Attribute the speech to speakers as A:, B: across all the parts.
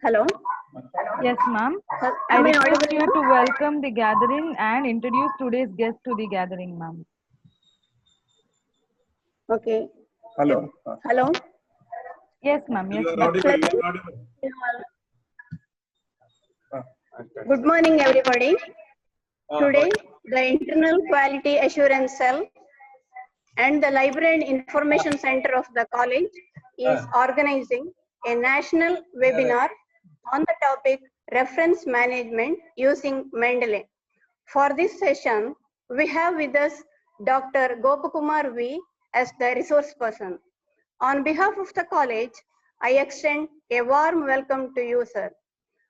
A: Hello.
B: Yes, ma'am. I
A: Am I
B: request
A: audible
B: you
A: now?
B: to welcome the gathering and introduce today's guest to the gathering, ma'am.
A: Okay.
C: Hello.
A: Hello.
B: Yes, ma'am. Yes,
C: You are
B: ma'am.
C: audible. You are audible.
A: Good morning, everybody. Today,
C: Okay.
A: the Internal Quality Assurance Cell and the Library and Information Center of the college is organizing a national webinar on the topic Reference Management using Mendeley. For this session, we have with us Dr. Gopakumar V as the resource person. On behalf of the college, I extend a warm welcome to you, sir.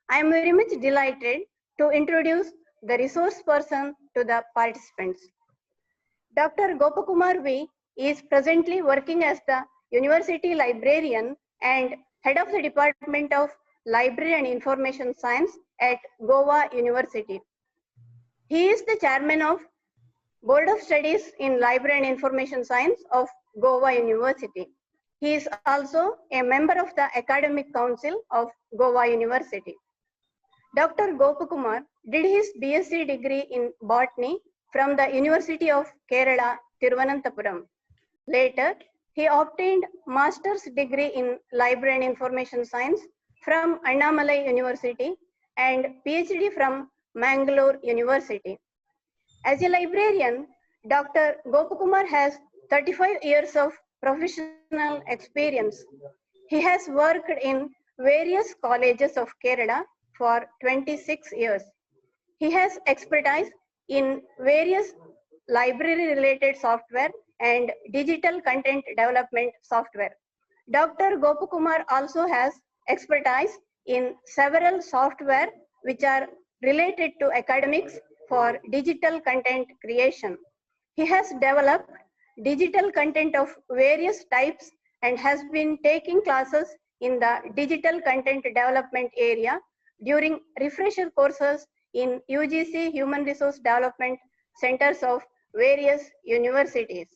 A: I am very much delighted to introduce the resource person to the participants. Dr. Gopakumar V is presently working as the University Librarian and Head of the Department of Library and Information Science at Goa University. He is the Chairman of Board of Studies in Library and Information Science of Goa University. He is also a member of the Academic Council of Goa University. Dr. Gopakumar did his BSc degree in Botany from the University of Kerala, Thiruvananthapuram. Later, he obtained Master's degree in Library and Information Science from Annamalai University and PhD from Mangalore University. As a librarian, Dr. Gopakumar has 35 years of professional experience. He has worked in various colleges of Kerala for 26 years. He has expertise in various library-related software and digital content development software. Dr. Gopakumar also has expertise in several software which are related to academics for digital content creation. He has developed digital content of various types and has been taking classes in the digital content development area during refresher courses in UGC Human Resource Development Centers of various universities.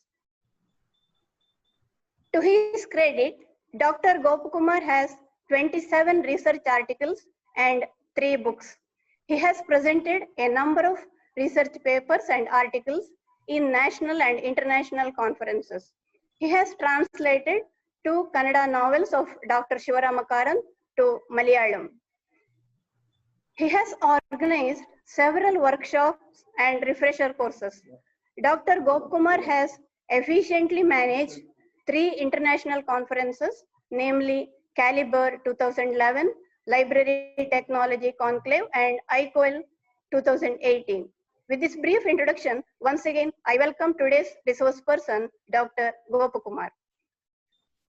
A: To his credit, Dr. Gopakumar has 27 research articles and 3 books. He has presented a number of research papers and articles in national and international conferences. He has translated 2 Kannada novels of Dr. Shivaramakaran to Malayalam. He has organized several workshops and refresher courses. Dr. Gopakumar has efficiently managed 3 international conferences, namely Caliber 2011, Library Technology Conclave, and ICOL 2018. With this brief introduction, once again, I welcome today's resource person, Dr. Gopakumar.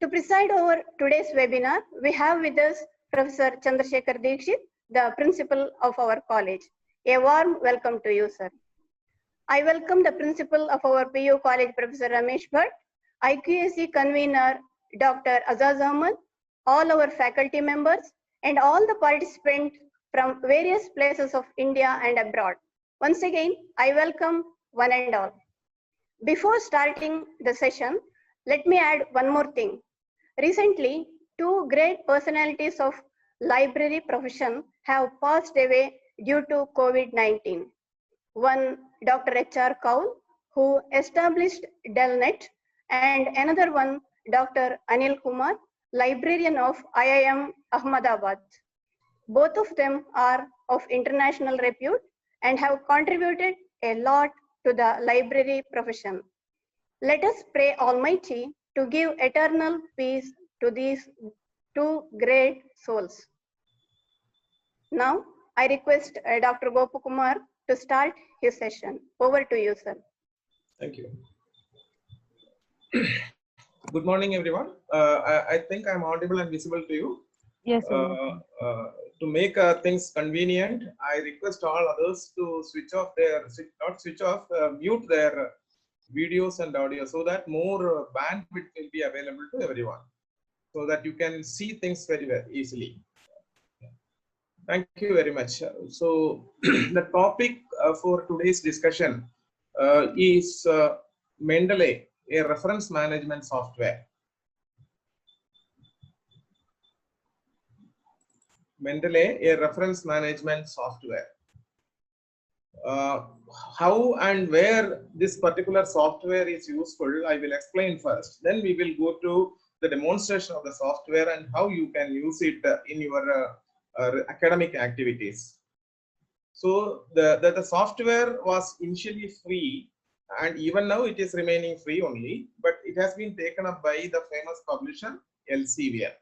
A: To preside over today's webinar, we have with us Professor Chandrasekhar Dikshit, the principal of our college. A warm welcome to you, sir. I welcome the principal of our PU college, Professor Ramesh Bhatt, IQAC convener, Dr. Azaz Ahmad, all our faculty members, and all the participants from various places of India and abroad. Once again, I welcome one and all. Before starting the session, let me add one more thing. Recently, 2 great personalities of library profession have passed away due to COVID-19. One, Dr. H.R. Kaul, who established DELNET, and another one, Dr. Anil Kumar, librarian of IIM Ahmedabad. Both of them are of international repute and have contributed a lot to the library profession. Let us pray Almighty to give eternal peace to these 2 great souls. Now, I request Dr. Gopakumar to start his session. Over to you, sir.
C: Thank you. Good morning, everyone. I think I'm audible and visible to you.
B: Yes, sir.
C: To make things convenient, I request all others to switch off their, not switch off, mute their videos and audio so that more bandwidth will be available to everyone, so that you can see things very well easily. Thank you very much. So the topic for today's discussion is Mendeley, a reference management software. Mendeley, a reference management software. How and where this particular software is useful, I will explain first. Then we will go to the demonstration of the software and how you can use it in your academic activities. So the software was initially free, and even now it is remaining free only, but it has been taken up by the famous publisher Elsevier.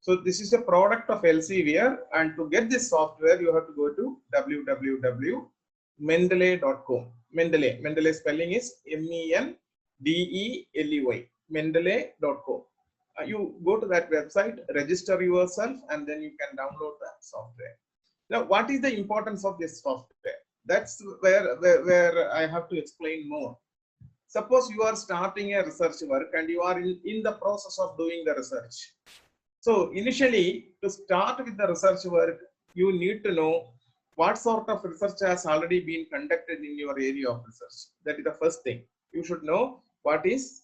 C: So this is a product of Elsevier, and to get this software, you have to go to www.mendeley.com. Mendeley spelling is MENDELEY, mendeley.com. You go to that website, register yourself, and then you can download the software. Now, what is the importance of this software? That's where I have to explain more. Suppose you are starting a research work and you are in the process of doing the research. So initially, to start with the research work, you need to know what sort of research has already been conducted in your area of research. That is the first thing. You should know what has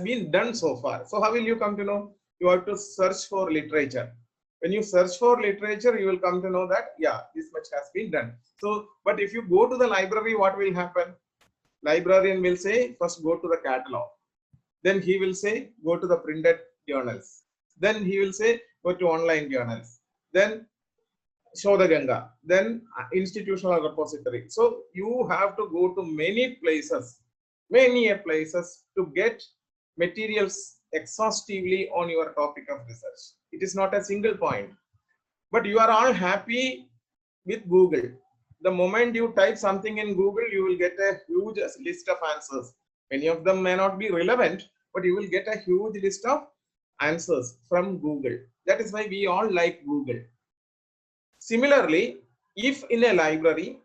C: been done so far. So how will you come to know? You have to search for literature. When you search for literature, you will come to know that, yeah, this much has been done. So, but if you go to the library, what will happen? Librarian will say, first go to the catalog. Then he will say, go to the printed journals. Then he will say, go to online journals. Then Shodha Ganga. Then institutional repository. So you have to go to many places to get materials exhaustively on your topic of research. It is not a single point, but you are all happy with Google. The moment you type something in Google, you will get a huge list of answers. Many of them may not be relevant, but you will get a huge list of answers from Google. That is why we all like Google. Similarly, if in a library,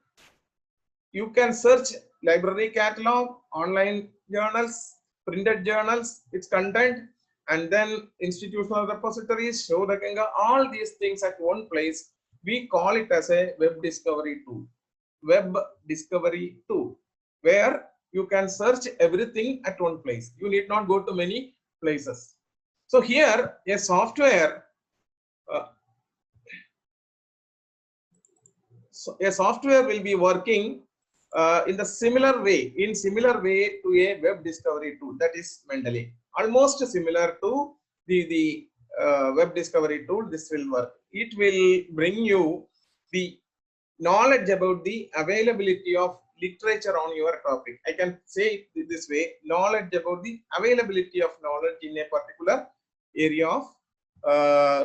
C: you can search library catalog, online journals, printed journals, its content, and then institutional repositories, Shodha Ganga, all these things at one place. We call it as a web discovery tool. Web discovery tool, where you can search everything at one place. You need not go to many places. So here, a software will be working in similar way to a web discovery tool, that is Mendeley. Almost similar to the web discovery tool, this will work. It will bring you the knowledge about the availability of literature on your topic. I can say it this way, knowledge about the availability of knowledge in a particular area of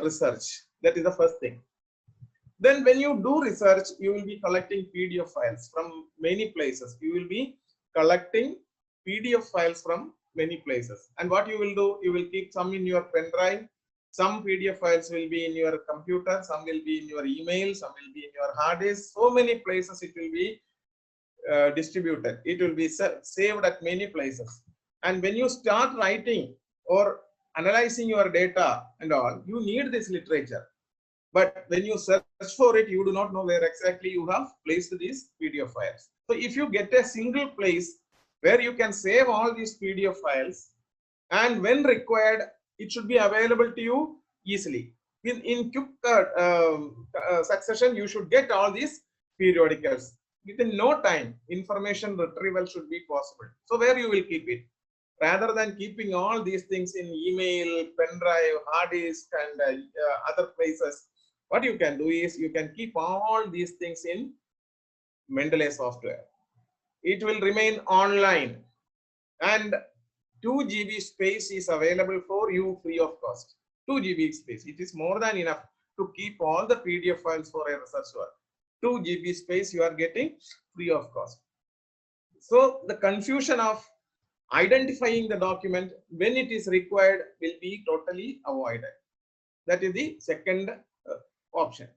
C: research. That is the first thing. Then when you do research, you will be collecting PDF files from many places. You will be collecting PDF files from many places. And what you will do, you will keep some in your pen drive. Some PDF files will be in your computer. Some will be in your email. Some will be in your hard disk. So many places it will be distributed. It will be saved at many places. And when you start writing or analyzing your data and all, you need this literature. But when you search for it, you do not know where exactly you have placed these PDF files. So if you get a single place where you can save all these PDF files, and when required, it should be available to you easily. In quick succession, you should get all these periodicals. Within no time, information retrieval should be possible. So where you will keep it? Rather than keeping all these things in email, pen drive, hard disk, and other places, what you can do is you can keep all these things in Mendeley software. It will remain online, and 2 GB space is available for you free of cost. 2 GB space. It is more than enough to keep all the PDF files for a research work. 2 GB space you are getting free of cost. So the confusion of identifying the document when it is required will be totally avoided. That is the second option.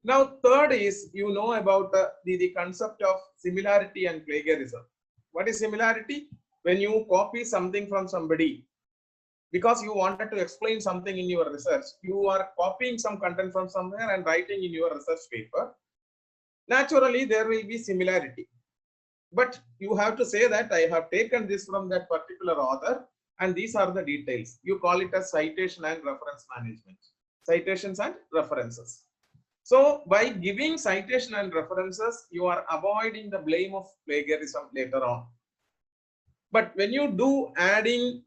C: Now, third is, you know about the concept of similarity and plagiarism. What is similarity? When you copy something from somebody because you wanted to explain something in your research, you are copying some content from somewhere and writing in your research paper. Naturally, there will be similarity. But you have to say that I have taken this from that particular author and these are the details. You call it as citation and reference management. citations and references. So by giving citation and references, you are avoiding the blame of plagiarism later on. But when you do adding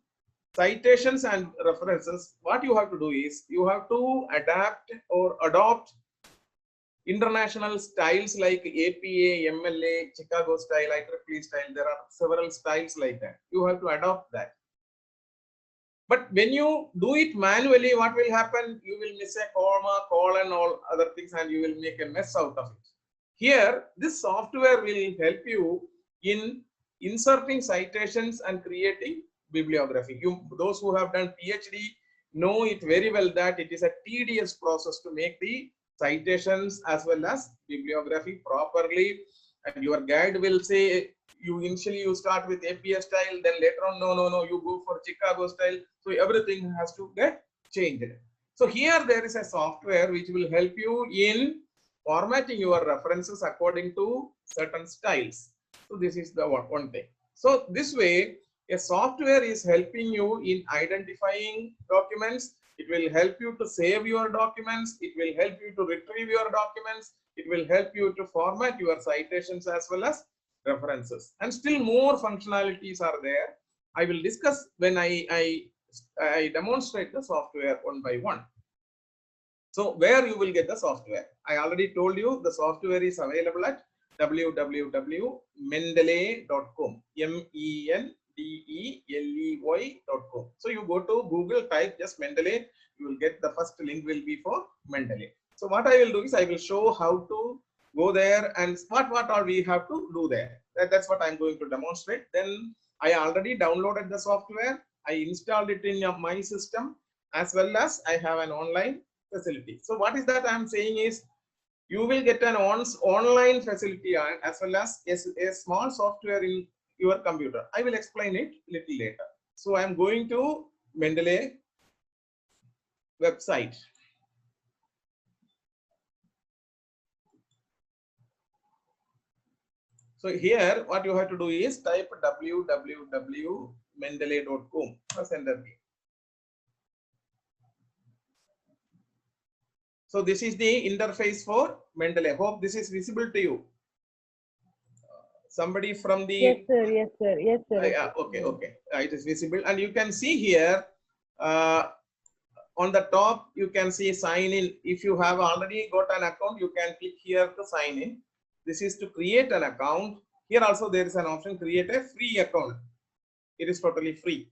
C: citations and references, what you have to do is you have to adapt or adopt international styles like APA, MLA, Chicago style, IEEE style. There are several styles like that. You have to adopt that. But when you do it manually, what will happen? You will miss a comma, colon, all other things, and you will make a mess out of it. Here, this software will help you in inserting citations and creating bibliography. Those who have done PhD know it very well that it is a tedious process to make the citations as well as bibliography properly. And your guide will say, you start with APA style, then later on, no, you go for Chicago style. So everything has to get changed. So here there is a software which will help you in formatting your references according to certain styles. So this is the one thing. So this way, a software is helping you in identifying documents. It will help you to save your documents. It will help you to retrieve your documents. It will help you to format your citations as well as references. And still more functionalities are there. I will discuss when I demonstrate the software one by one. So where you will get the software? I already told you the software is available at www.mendeley.com. MENDELEY.com. So you go to Google, type just Mendeley, you will get the first link will be for Mendeley. So what I will do is I will show how to go there and what all we have to do there. That's what I'm going to demonstrate. Then I already downloaded the software. I installed it in my system as well as I have an online facility. So what is that I'm saying is you will get an online facility as well as a small software in your computer. I will explain it a little later. So I'm going to Mendeley website. So here what you have to do is type www.mendeley.com. Press enter key. So this is the interface for Mendeley. Hope this is visible to you. Somebody from the
B: Yes, sir. Yes, sir. Yes, sir.
C: okay. It is visible, and you can see here on the top you can see sign in. If you have already got an account, you can click here to sign in. This is to create an account. Here also there is an option, create a free account. It is totally free.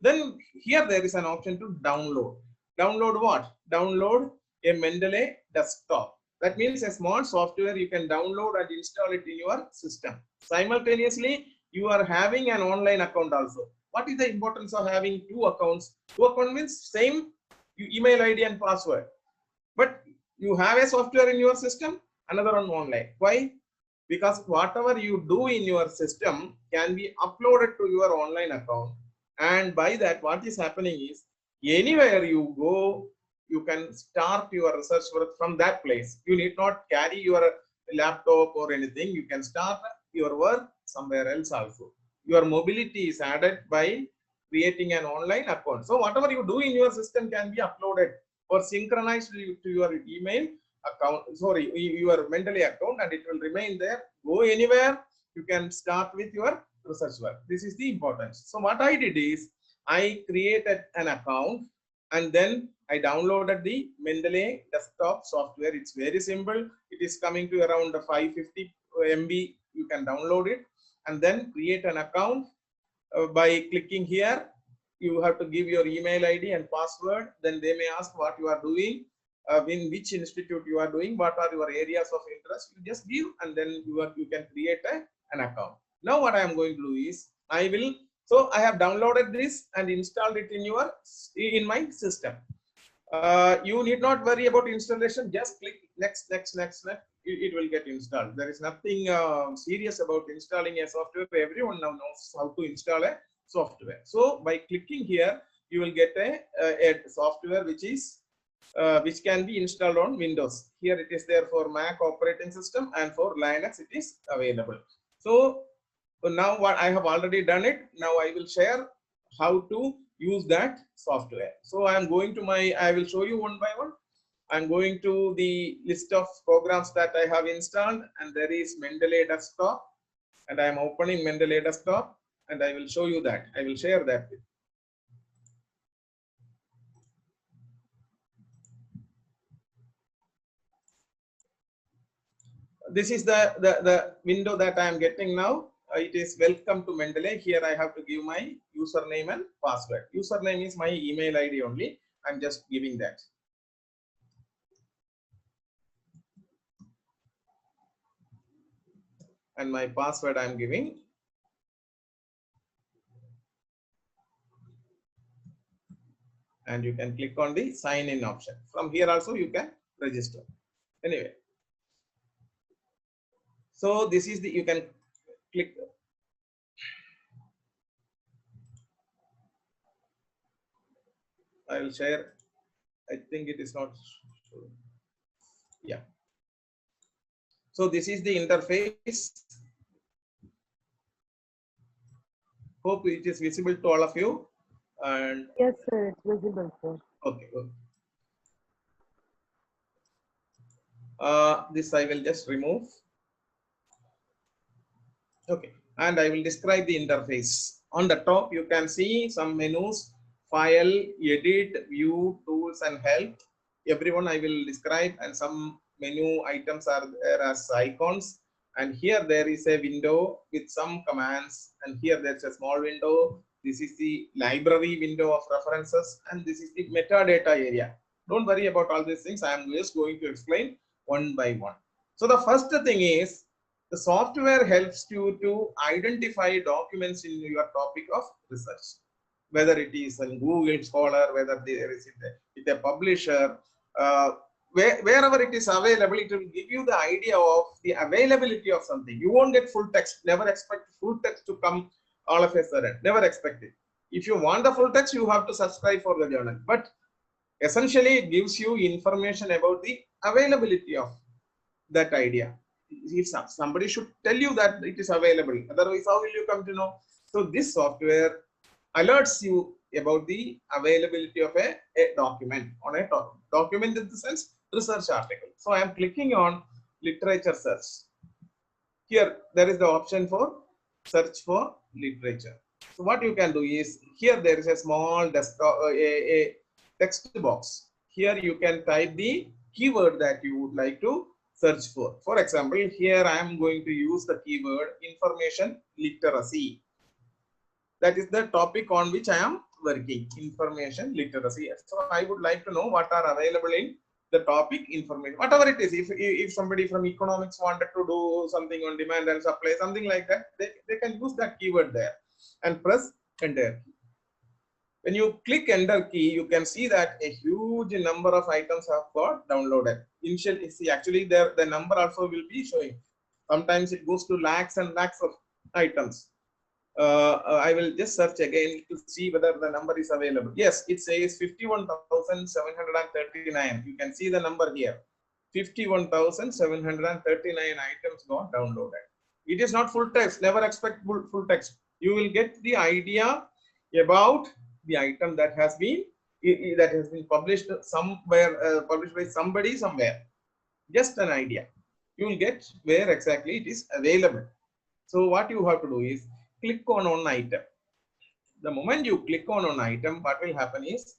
C: Then here there is an option to download. Download what? Download a Mendeley desktop. That means a small software you can download and install it in your system. Simultaneously, you are having an online account also. What is the importance of having two accounts? Two accounts means same email ID and password. But you have a software in your system, another one online. Why? Because whatever you do in your system can be uploaded to your online account. And by that, what is happening is anywhere you go, you can start your research work from that place. You need not carry your laptop or anything. You can start your work somewhere else also. Your mobility is added by creating an online account. So whatever you do in your system can be uploaded or synchronized to your email account, your Mendeley account, and it will remain there. Go anywhere, you can start with your research work. This is the importance. So what I did is I created an account and then I downloaded the Mendeley desktop software. It's very simple. It is coming to around 550 MB. You can download it and then create an account by clicking here. You have to give your email ID and password. Then they may ask what you are doing, in which institute you are doing, what are your areas of interest. You just give and then you can create an account. Now what I am going to do is I have downloaded this and installed it in my system. You need not worry about installation. Just click next. It will get installed. There is nothing serious about installing a software. Everyone now knows how to install a software. So by clicking here, you will get a software which can be installed on Windows. Here it is there for Mac operating system, and for Linux it is available. So now what I have already done it. Now I will share how to use that software. So I am going to I will show you one by one. I'm going to the list of programs that I have installed, and there is Mendeley desktop, and I am opening Mendeley desktop, and I will show you that. I will share that with you. This is the window that I am getting now. It is welcome to Mendeley. Here I have to give my username and password. Username is my email ID only. I'm just giving that. And my password I'm giving. And you can click on the sign in option. From here also you can register. Anyway. So this is the, you can click. I will share. I think it is not. Yeah. So this is the interface. Hope it is visible to all of you. And
B: Yes, sir, it's visible, sir.
C: okay. This I will just remove. Okay, and I will describe the interface. On the top, you can see some menus: file, edit, view, tools, and help. Everyone I will describe, and some menu items are there as icons. And here there is a window with some commands, and here there's a small window. This is the library window of references, and this is the metadata area. Don't worry about all these things. I am just going to explain one by one. So the first thing is, the software helps you to identify documents in your topic of research, whether it is in Google Scholar, whether there is with a publisher, wherever it is available, it will give you the idea of the availability of something. You won't get full text. Never expect full text to come all of a sudden. Never expect it. If you want the full text, you have to subscribe for the journal. But essentially, it gives you information about the availability of that idea. If somebody should tell you that it is available, otherwise how will you come to know? So this software alerts you about the availability of a document, on a document in the sense research article. So I am clicking on literature search. Here there is the option for search for literature. So what you can do is, here there is a small desktop, a text box. Here you can type the keyword that you would like to search for. For example, here I am going to use the keyword information literacy. That is the topic on which I am working, information literacy. So I would like to know what are available in the topic information, whatever it is. If somebody from economics wanted to do something on demand and supply, something like that, they can use that keyword there and press enter. When you click enter key, you can see that a huge number of items have got downloaded. Initially, see, actually the number also will be showing. Sometimes it goes to lakhs and lakhs of items. I will just search again to see whether the number is available. Yes, it says 51,739. You can see the number here. 51,739 items got downloaded. It is not full text. Never expect full text. You will get the idea about the item that has been published somewhere, published by somebody somewhere. Just an idea. You will get where exactly it is available. So what you have to do is click on one item. The moment you click on an item, what will happen is,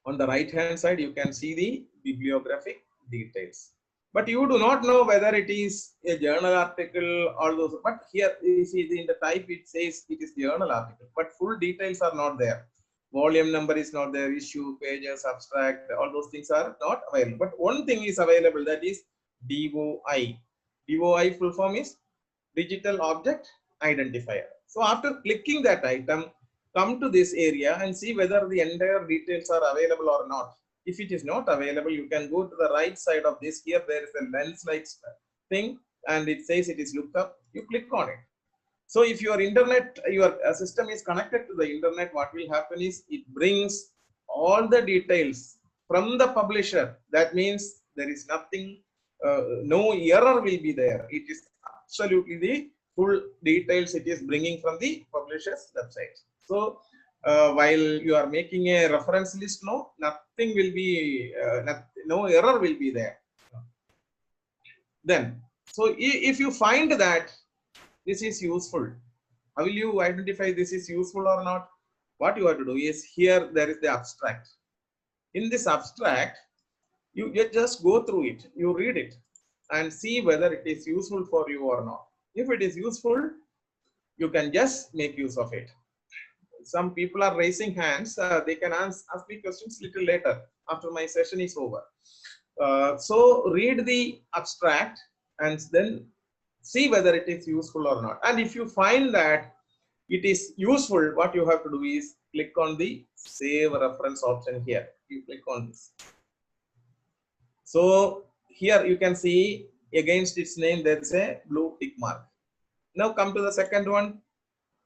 C: on the right hand side you can see the bibliographic details. But you do not know whether it is a journal article or those. But here you see in the type it says it is journal article, but full details are not there. Volume number is not there, issue, pages, abstract, all those things are not available. But one thing is available, that is DOI. DOI full form is Digital Object Identifier. So after clicking that item, come to this area and see whether the entire details are available or not. If it is not available, you can go to the right side of this. Here there is a lens-like thing, and it says it is looked up. You click on it. So if your internet, your system is connected to the internet, what will happen is it brings all the details from the publisher. That means there is nothing, no error will be there. It is absolutely the full details it is bringing from the publisher's website. So while you are making a reference list, nothing will be, no error will be there. Then, so if you find that this is useful, how will you identify this is useful or not? What you have to do is, here there is the abstract. In this abstract, you just go through it, you read it and see whether it is useful for you or not. If it is useful, you can just make use of it. Some people are raising hands. They can ask me questions little later after my session is over. So read the abstract and then see whether it is useful or not. And if you find that it is useful, what you have to do is click on the save reference option here. You click on this. So here you can see against its name there is a blue tick mark. Now come to the second one.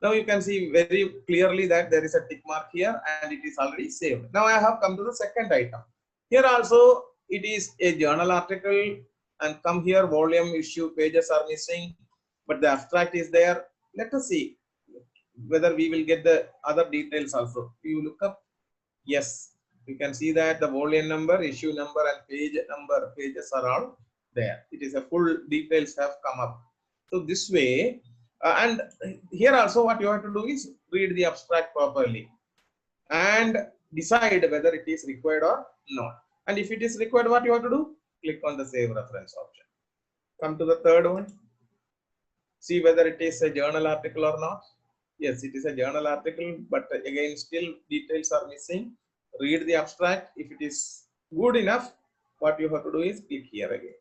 C: Now you can see very clearly that there is a tick mark here and it is already saved. Now I have come to the second item. Here also it is a journal article, and come here, volume, issue, pages are missing, but the abstract is there. Let us see whether we will get the other details also. You look up. Yes, you can see that the volume number, issue number and page number, pages are all there. It is a full details have come up. So this way, and here also what you have to do is read the abstract properly and decide whether it is required or not. And if it is required, what you have to do? Click on the save reference option. Come to the third one. See whether it is a journal article or not. Yes, it is a journal article, but again still details are missing. Read the abstract. If it is good enough, what you have to do is click here again.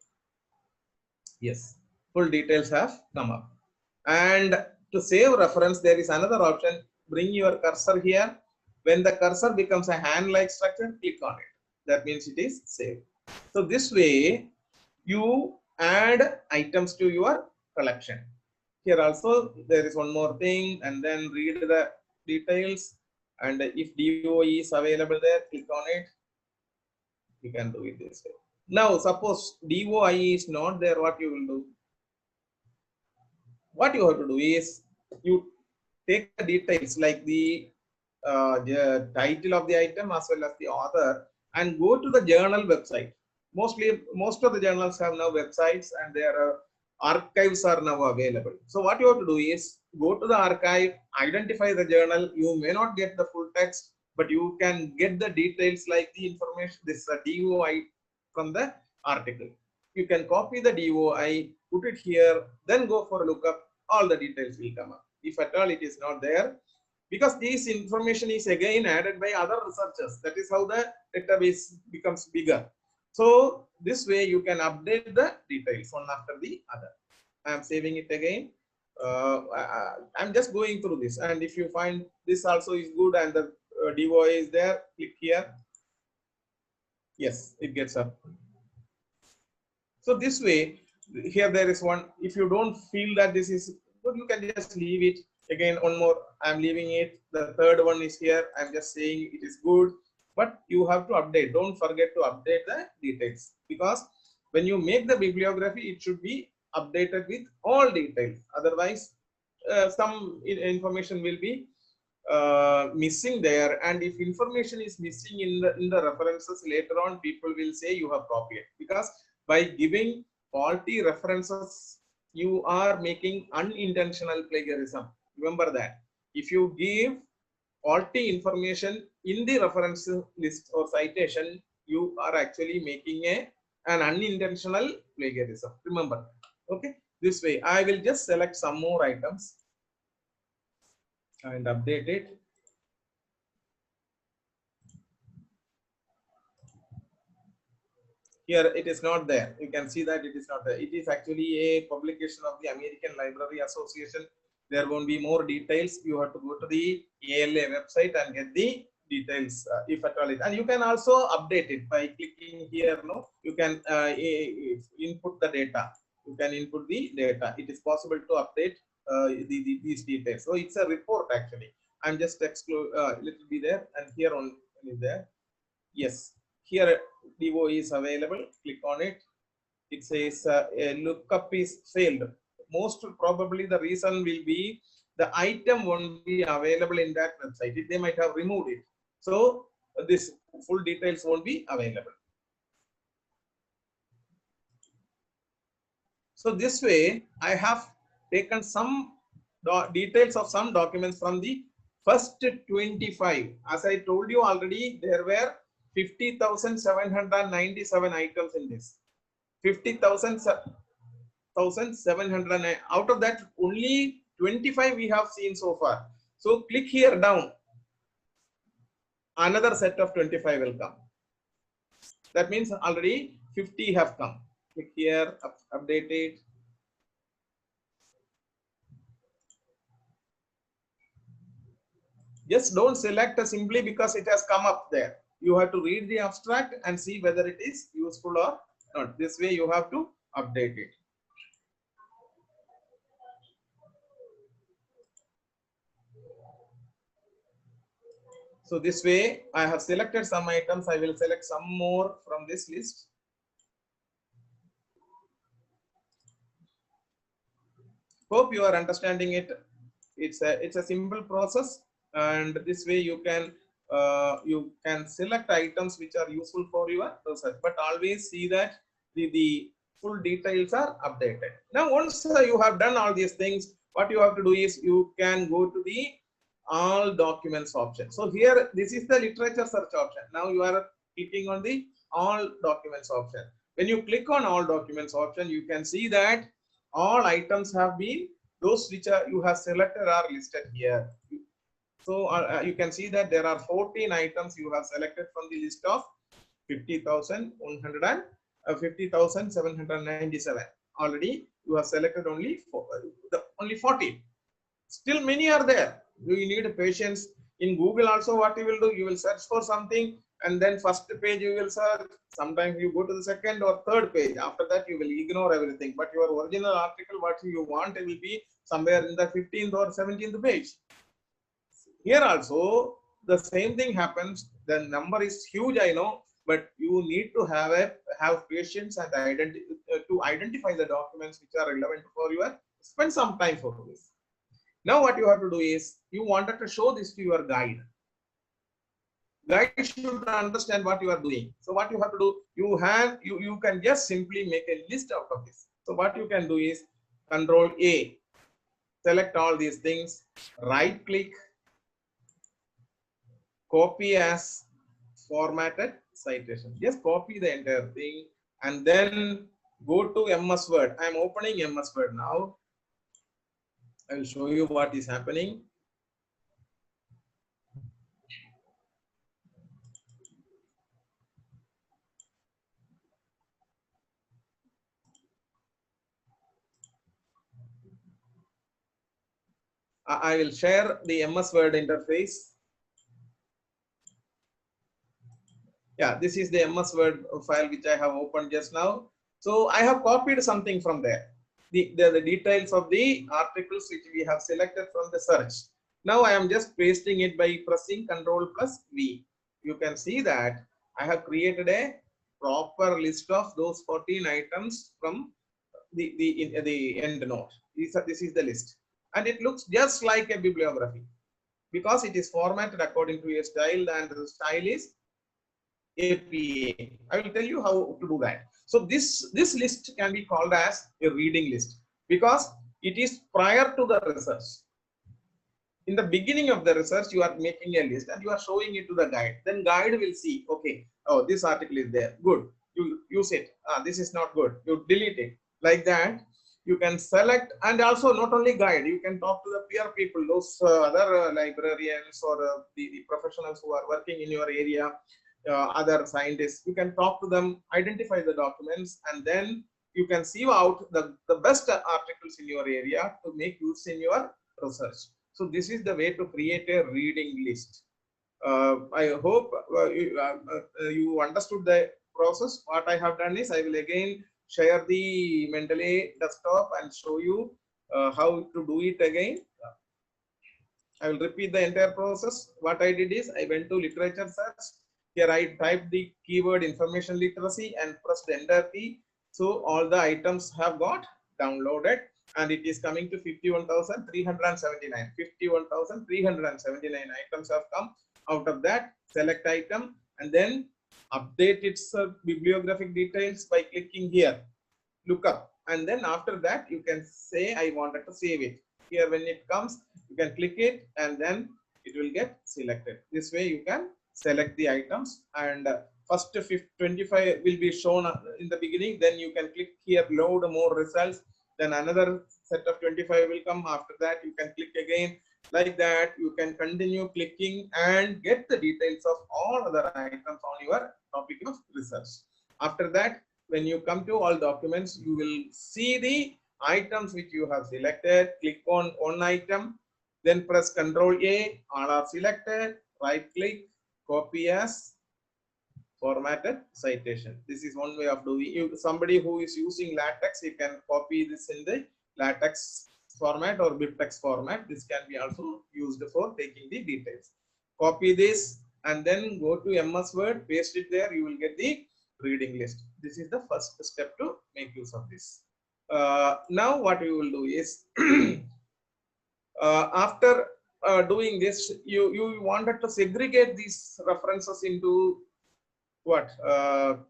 C: Yes, full details have come up. And to save reference, there is another option. Bring your cursor here. When the cursor becomes a hand-like structure, click on it. That means it is saved. So this way, you add items to your collection. Here also there is one more thing, and then read the details. And if DOE is available there, click on it. You can do it this way. Now, suppose DOI is not there, what you will do? What you have to do is, you take the details like the title of the item as well as the author, and go to the journal website. Most of the journals have now websites, and their archives are now available. So what you have to do is go to the archive, identify the journal. You may not get the full text, but you can get the details like the information, this DOI from the article. You can copy the DOI, put it here, then go for lookup. All the details will come up. If at all it is not there, because this information is again added by other researchers. That is how the database becomes bigger. So this way you can update the details one after the other. I am saving it again. I'm just going through this, and if you find this also is good and the DOI is there, click here. Yes, it gets up. So this way, here there is one. If you don't feel that this is good, you can just leave it. Again, one more, I'm leaving it. The third one is here. I'm just saying it is good, but you have to update. Don't forget to update the details, because when you make the bibliography, it should be updated with all details. Otherwise, some information will be missing there. And if information is missing in the references later on, people will say you have copied, because by giving faulty references, you are making unintentional plagiarism. Remember that. If you give faulty information in the reference list or citation, you are actually making an unintentional plagiarism. Remember. Okay. This way, I will just select some more items and update it. Here it is not there. You can see that it is not there. It is actually a publication of the American Library Association. There won't be more details. You have to go to the ALA website and get the details if at all. And you can also update it by clicking here. No, you can input the data. You can input the data. It is possible to update these details. So it's a report actually. I'm just exclude little be there, and here on is there. Yes, here DOE is available. Click on it. It says a lookup is failed. Most probably the reason will be the item won't be available in that website. They might have removed it. So this full details won't be available. So this way, I have taken some details of some documents from the first 25. As I told you already, there were 50,797 items in this. 50,709. Out of that, only 25 we have seen so far. So click here down. Another set of 25 will come. That means already 50 have come. Click here, update it. Just don't select simply because it has come up there. You have to read the abstract and see whether it is useful or not. This way you have to update it. So this way I have selected some items. I will select some more from this list. Hope you are understanding it. It's a simple process, and this way you can select items which are useful for your research, but always see that the full details are updated. Now once you have done all these things, what you have to do is you can go to the all documents option. So here this is the literature search option. Now you are clicking on the all documents option. When you click on all documents option, you can see that all items have been, those which are you have selected are listed here. So you can see that there are 14 items you have selected from the list of 50,797. Already you have selected only only 14. Still many are there. You need patience. In Google also, what you will do, you will search for something, and then first page you will search. Sometimes you go to the second or third page. After that you will ignore everything, but your original article, what you want, it will be somewhere in the 15th or 17th page. Here also the same thing happens. The number is huge, I know, but you need to have patience and identify the documents which are relevant for your, spend some time for this. Now what you have to do is, you wanted to show this to your guide. Guide should understand what you are doing. So what you have to do, you can just simply make a list out of this. So what you can do is Control A, select all these things, right click, copy as formatted citation. Just copy the entire thing and then go to MS Word. I am opening MS Word now. I will show you what is happening. I will share the MS Word interface. Yeah, this is the MS Word file which I have opened just now. So I have copied something from there. The details of the articles which we have selected from the search. Now I am just pasting it by pressing Ctrl+V. You can see that I have created a proper list of those 14 items from the end note. This is the list, and it looks just like a bibliography because it is formatted according to a style, and the style is APA. I will tell you how to do that. So this list can be called as a reading list because it is prior to the research. In the beginning of the research, you are making a list and you are showing it to the guide. Then guide will see, okay, oh, this article is there, good. You use it. This is not good. You delete it. Like that, you can select, and also not only guide, you can talk to the peer people, those other librarians or the professionals who are working in your area. Other scientists, you can talk to them, identify the documents, and then you can sieve out the best articles in your area to make use in your research. So this is the way to create a reading list. I hope you understood the process. What I have done is I will again share the Mendeley desktop and show you how to do it again. I will repeat the entire process. What I did is I went to literature search. Here I typed the keyword information literacy and pressed enter key. So all the items have got downloaded. and it is coming to 51,379. 51,379 items have come. Out of that, select item and then update its bibliographic details by clicking here, look up, and then after that you can say I wanted to save it. Here when it comes, you can click it and then it will get selected. This way you can select the items, and first 25 will be shown in the beginning. Then you can click here, load more results. Then another set of 25 will come. After that you can click again. Like that you can continue clicking and get the details of all other items on your topic of research. After that, when you come to all documents, you will see the items which you have selected. Click on one item, then press Ctrl A, all are selected, right click, copy as formatted citation. This is one way of doing it. Somebody who is using LaTeX, you can copy this in the LaTeX format or BibTeX format. This can be also used for taking the details. Copy this and then go to MS Word, paste it there, you will get the reading list. This is the first step to make use of this. Now what we will do is after doing this, you wanted to segregate these references into what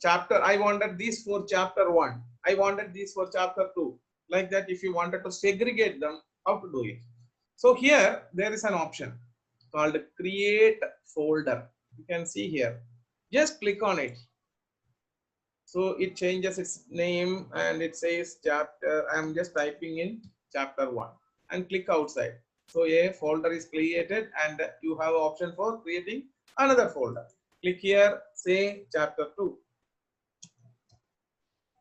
C: chapter. I wanted these for chapter 1, I wanted these for chapter 2, like that. If you wanted to segregate them, how to do it? So here there is an option called create folder. You can see here, just click on it. So it changes its name and it says chapter. I'm just typing in chapter 1 and click outside. So a folder is created and you have an option for creating another folder. Click here, say chapter 2.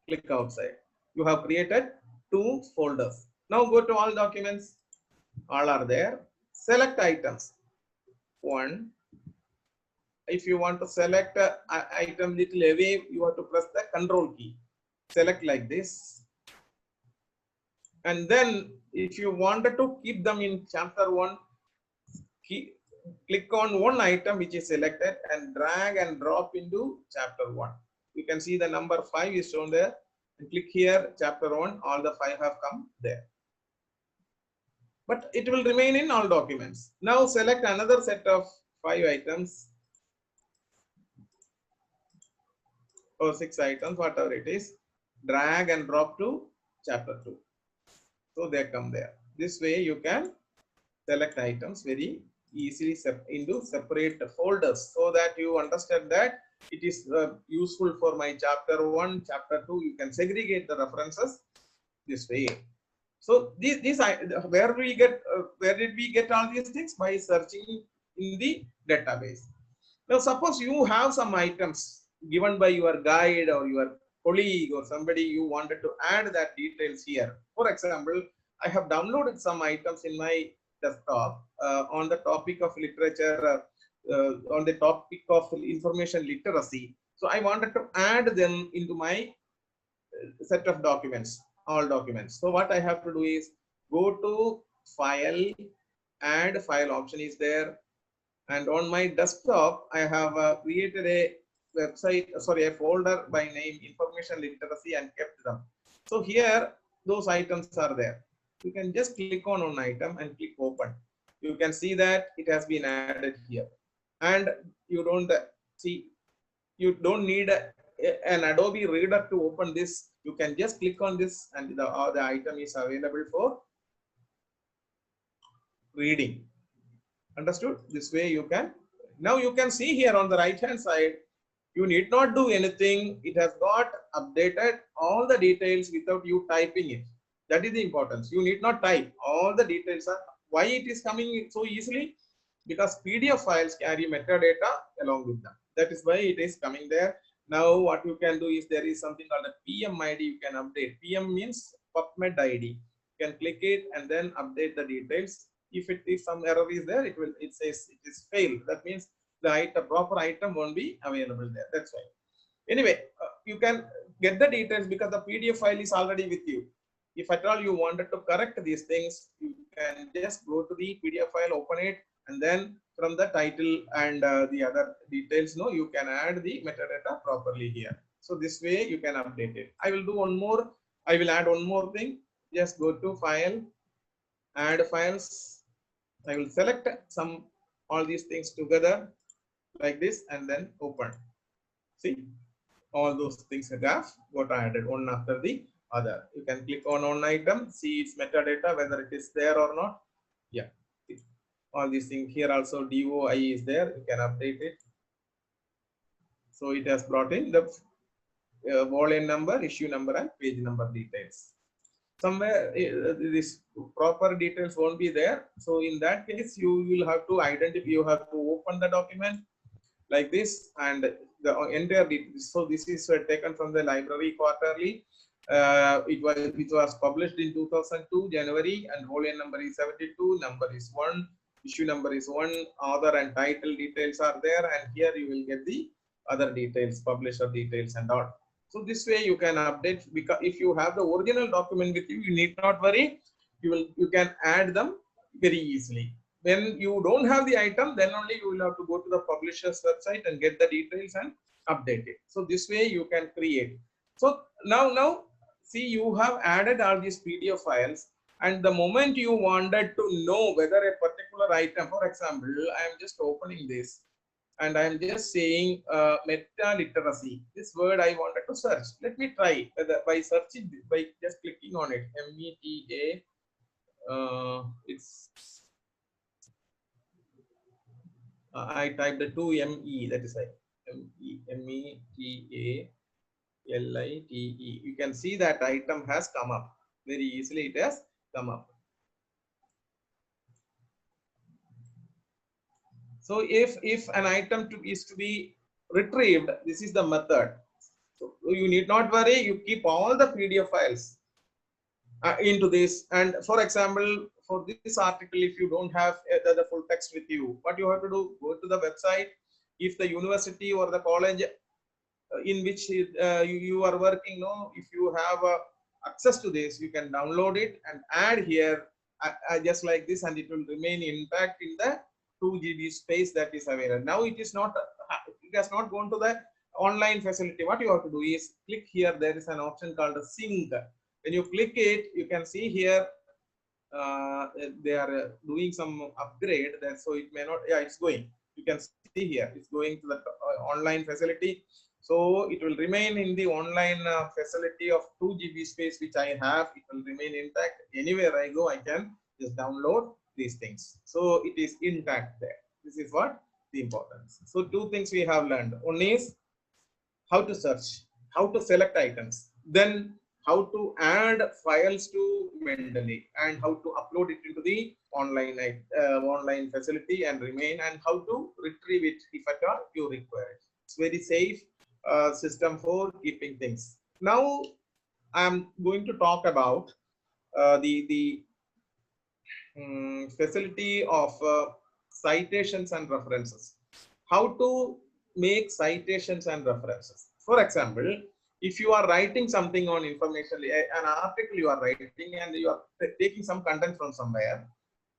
C: Click outside. You have created 2 folders. Now go to all documents. All are there. Select items. 1. If you want to select an item little away, you have to press the Control key. Select like this. And then if you wanted to keep them in chapter 1, click on one item which is selected and drag and drop into chapter 1. You can see the number 5 is shown there. And click here, chapter 1, all the 5 have come there. But it will remain in all documents. Now select another set of 5 items or 6 items, whatever it is. Drag and drop to chapter 2. So they come there. This way you can select items very easily into separate folders, so that you understand that it is useful for my chapter 1, chapter 2. You can segregate the references this way. So where did we get all these things? By searching in the database. Now suppose you have some items given by your guide or your colleague or somebody, you wanted to add that details here. For example, I have downloaded some items in my desktop on the topic of literature, on the topic of information literacy. So I wanted to add them into my set of documents, all documents. So what I have to do is go to File, Add File option is there. And on my desktop, I have created a a folder by name Information Literacy and kept them. So here, those items are there. You can just click on one item and click open. You can see that it has been added here. And you don't need an Adobe Reader to open this. You can just click on this and the item is available for reading. Understood? This way you can. Now you can see here on the right hand side, you need not do anything. It has got updated all the details without you typing it. That is the importance. You need not type. All the details are. Why it is coming so easily? Because PDF files carry metadata along with them. That is why it is coming there. Now what you can do is there is something called a PM ID you can update. PM means PubMed ID. You can click it and then update the details. If it is some error is there, it says it is failed. That means the proper item won't be available there. That's why. Anyway, you can get the details because the PDF file is already with you. If at all you wanted to correct these things, you can just go to the PDF file, open it, and then from the title and the other details, you can add the metadata properly here. So this way you can update it. I will do one more. I will add one more thing. just go to file, add files. I will select all these things together like this and then open. See, all those things have got added one after the other. You can click on one item, see its metadata, whether it is there or not. Yeah, all these things here also. DOI is there, you can update it. So it has brought in the volume number, issue number, and page number details. Somewhere this proper details won't be there. So in that case, you will have to identify, you have to open the document like this and the entire details. So this is taken from the library quarterly. It was published in 2002 January, and volume number is 72, number is 1, issue number is 1, author and title details are there, and here you will get the other details, publisher details and all. So this way you can update, because if you have the original document with you, you need not worry. You can add them very easily. When you don't have the item, then only you will have to go to the publisher's website and get the details and update it. So this way you can create. So now see, you have added all these PDF files, and the moment you wanted to know whether a particular item, for example, I am just opening this and I am just saying meta literacy. This word I wanted to search. Let me try by searching, by just clicking on it. META. It's I typed the 2ME, that is like METALITE. You can see that item has come up very easily. It has come up. So if an item is to be retrieved, this is the method. So you need not worry. You keep all the PDF files into this. And for example, for this article, if you don't have the full text with you, what you have to do, go to the website. If the university or the college in which you are working, if you have access to this, you can download it and add here just like this, and it will remain intact in the 2 GB space that is available. Now it is not, it has not gone to the online facility. What you have to do is click here. There is an option called a sync. When you click it, you can see here they are doing some upgrade there, so it may not. Yeah, it's going. You can see here it's going to the online facility. So it will remain in the online facility of 2 GB space which I have. It will remain intact. Anywhere I go, I can just download these things. So it is intact there. This is what the importance. So 2 things we have learned. One is how to search, how to select items, then how to add files to Mendeley, and how to upload it into the online facility and remain, and how to retrieve it if at all you require it. It's very safe system for keeping things. Now I'm going to talk about the facility of citations and references. How to make citations and references. For example, if you are writing something on information, an article you are writing, and you are taking some content from somewhere,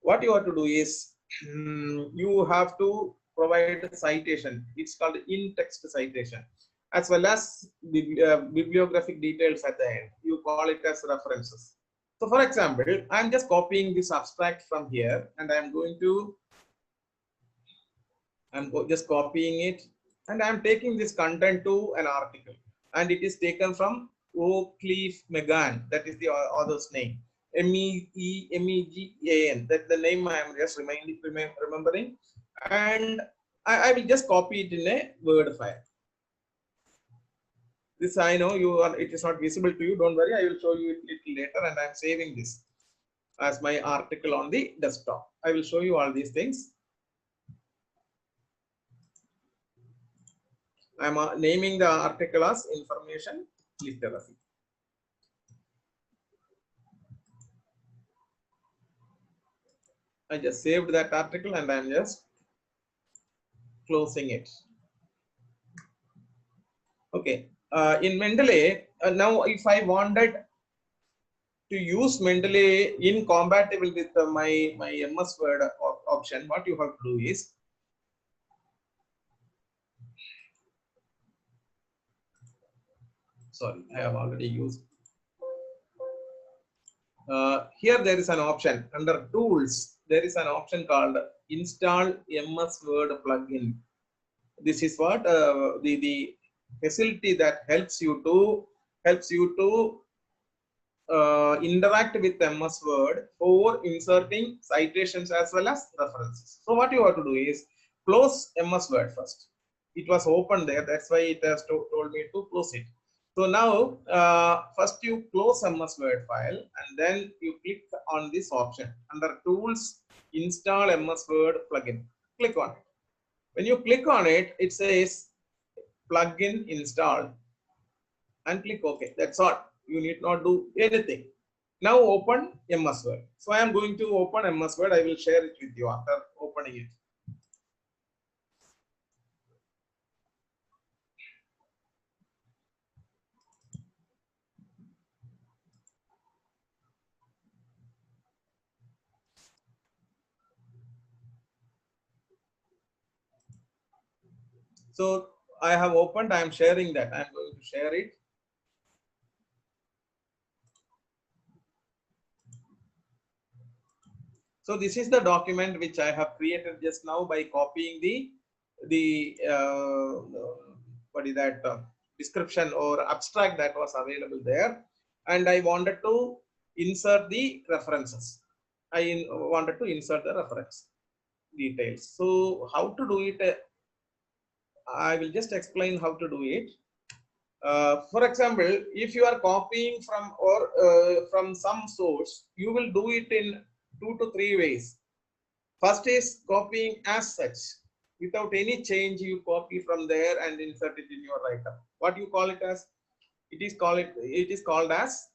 C: what you have to do is you have to provide a citation. It's called in-text citation, as well as bibliographic details at the end. You call it as references. So for example, I'm just copying this abstract from here, and I'm just copying it, and I'm taking this content to an article, and it is taken from O'Cleaf Megan. That is the author's name. Megan. That's the name I am just remembering. And I will just copy it in a Word file. This I know it is not visible to you. Don't worry, I will show you it little later, and I am saving this as my article on the desktop. I will show you all these things. I am naming the article as information literacy. I just saved that article, and I am just closing it. Okay. In Mendeley, now if I wanted to use Mendeley in compatible with my MS Word option, what you have to do is sorry, I have already used. Here there is an option under tools. There is an option called install MS Word plugin. This is what the facility that helps you to interact with MS Word for inserting citations as well as references. So what you have to do is close MS Word first. It was open there, that's why it has told me to close it. So now first you close MS Word file and then you click on this option under tools, install MS Word plugin. Click on it. When you click on it, it says plugin installed and click OK. That's all. You need not do anything. Now open MS Word. So I am going to open MS Word. I will share it with you after opening it. So I have opened, I am sharing that. I am going to share it. So this is the document which I have created just now by copying the what is that description or abstract that was available there, and I wanted to insert the references. I wanted to insert the reference details. So how to do it? I will just explain how to do it. For example, if you are copying from some source, you will do it in 2 to 3 ways. First is copying as such, without any change. You copy from there and insert it in your write-up. What you call it as? It is called as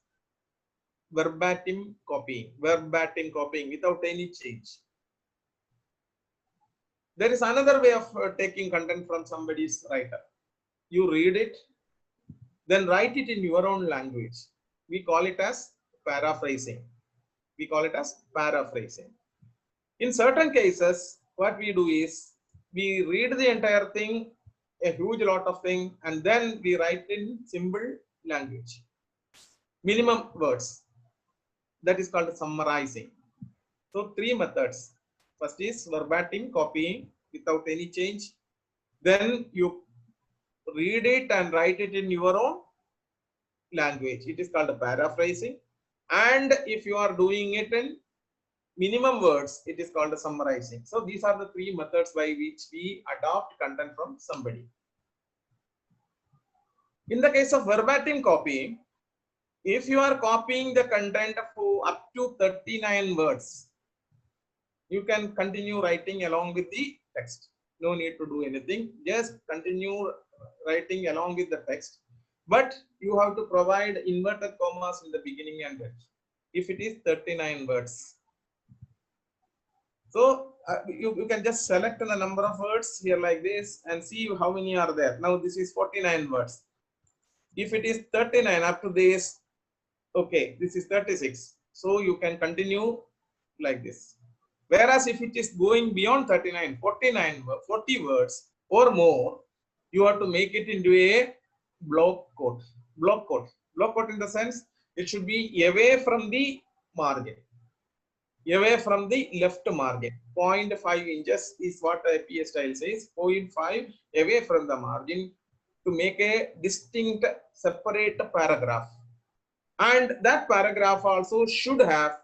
C: verbatim copying. Verbatim copying without any change. There is another way of taking content from somebody's write-up. You read it, then write it in your own language. We call it as paraphrasing. We call it as paraphrasing. In certain cases, what we do is we read the entire thing, a huge lot of thing, and then we write in simple language, minimum words. That is called summarizing. So 3 methods. First is verbatim copying without any change. Then you read it and write it in your own language. It is called paraphrasing. And if you are doing it in minimum words, it is called summarizing. So these are the 3 methods by which we adopt content from somebody. In the case of verbatim copying, if you are copying the content for up to 39 words, you can continue writing along with the text. No need to do anything. Just continue writing along with the text. But you have to provide inverted commas in the beginning and end if it is 39 words. So you can just select the number of words here like this and see how many are there. Now this is 49 words. If it is 39 up to this, okay, this is 36. So you can continue like this. Whereas if it is going beyond 39, 49, 40 words or more, you have to make it into a block quote. Block quote. Block quote in the sense it should be away from the margin. Away from the left margin. 0.5 inches is what IPA style says. 0.5 away from the margin to make a distinct separate paragraph. And that paragraph also should have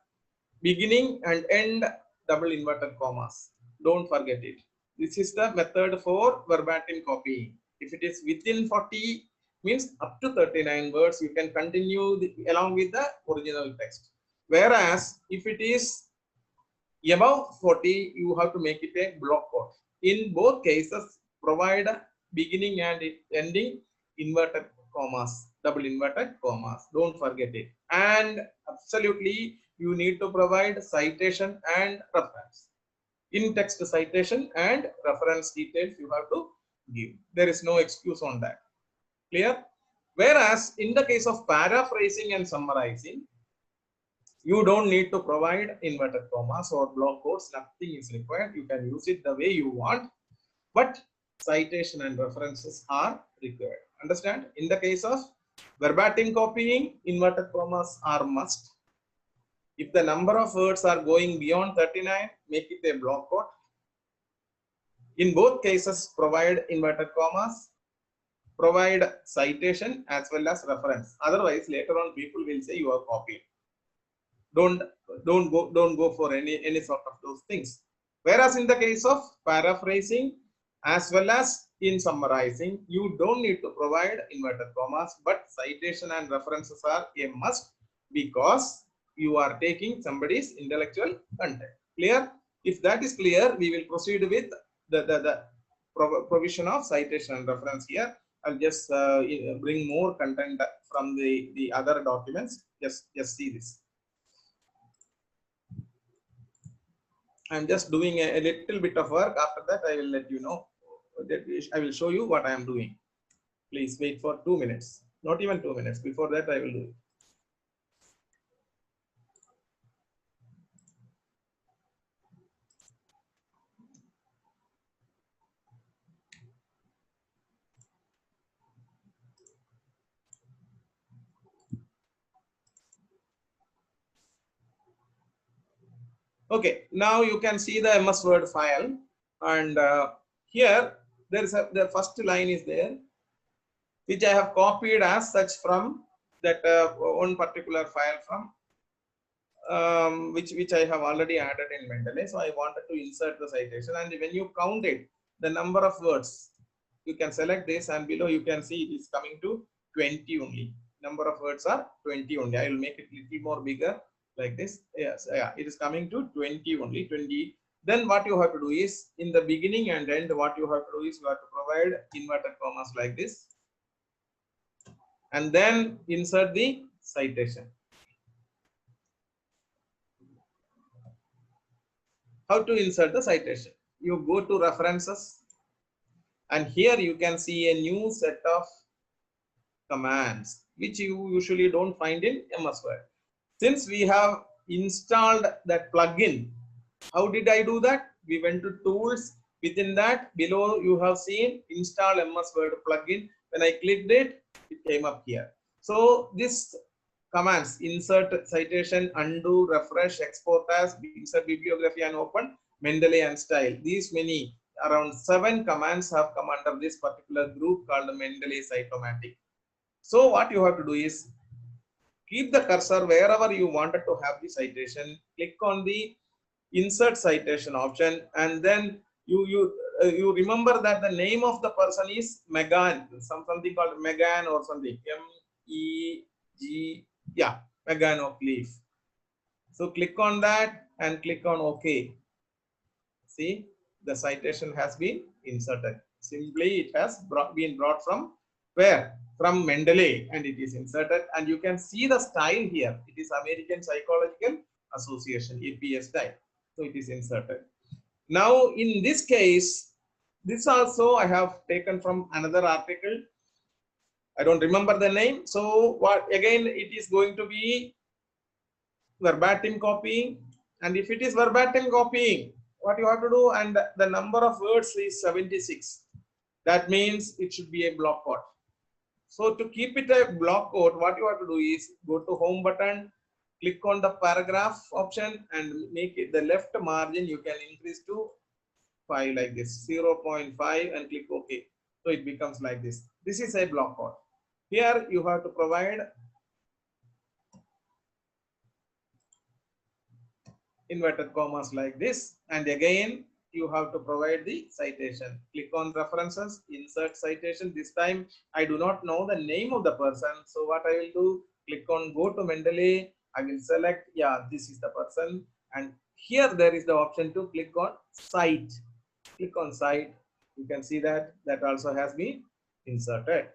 C: beginning and end double inverted commas. Don't forget it. This is the method for verbatim copying. If it is within 40, means up to 39 words, you can continue along with the original text. Whereas if it is above 40, you have to make it a block quote. In both cases, provide beginning and ending inverted commas, double inverted commas. Don't forget it. And absolutely, you need to provide citation and reference. In-text citation and reference details you have to give. There is no excuse on that. Clear? Whereas in the case of paraphrasing and summarizing, you don't need to provide inverted commas or block quotes. Nothing is required. You can use it the way you want, but citation and references are required. Understand? In the case of verbatim copying, inverted commas are must. If the number of words are going beyond 39, make it a block quote. In both cases, provide inverted commas, provide citation as well as reference. Otherwise, later on people will say you are copying. Don't go for any sort of those things. Whereas in the case of paraphrasing as well as in summarizing, you don't need to provide inverted commas, but citation and references are a must because you are taking somebody's intellectual content. Clear? If that is clear, we will proceed with the provision of citation and reference here. I'll just bring more content from the other documents. Just see this. I'm just doing a little bit of work. After that, I will let you know. I will show you what I am doing. Please wait for 2 minutes. Not even 2 minutes. Before that, I will do it. Okay, now you can see the MS Word file, and here there is the first line is there, which I have copied as such from that one particular file from which I have already added in Mendeley. So I wanted to insert the citation, and when you count it, the number of words, you can select this, and below you can see it is coming to 20 only. Number of words are 20 only. I will make it a little more bigger like this. Yes, yeah, it is coming to 20 only, 20. Then what you have to do is, in the beginning and end, what you have to do is you have to provide inverted commas like this, and then insert the citation. How to insert the citation? You go to references, and here you can see a new set of commands which you usually don't find in MS Word. Since we have installed that plugin, how did I do that? We went to tools. Within that, below you have seen install MS Word plugin. When I clicked it, it came up here. So this commands: insert citation, undo, refresh, export as, insert bibliography and open, Mendeley and style. These many, around 7 commands have come under this particular group called the Mendeley Cytomatic. So what you have to do is keep the cursor wherever you wanted to have the citation, click on the insert citation option, and then you remember that the name of the person is Megan, something called Megan or something, M-E-G, yeah, Megan O'Cleaf. So click on that and click on OK. See, the citation has been inserted. Simply it has been brought from where? From Mendeley, and it is inserted, and you can see the style here. It is American Psychological Association, APA style. So it is inserted. Now in this case, this also I have taken from another article. I don't remember the name. So what again, it is going to be verbatim copying, and if it is verbatim copying, what you have to do, and the number of words is 76. That means it should be a block quote. So to keep it a block quote, what you have to do is go to home button, click on the paragraph option, and make it the left margin you can increase to 5 like this, 0.5, and click OK. So it becomes like this. This is a block quote. Here you have to provide inverted commas like this, and again you have to provide the citation. Click on references, insert citation. This time I do not know the name of the person, so what I will do, click on go to Mendeley. I will select, yeah, this is the person, and here there is the option to click on cite. Click on cite. You can see that also has been inserted.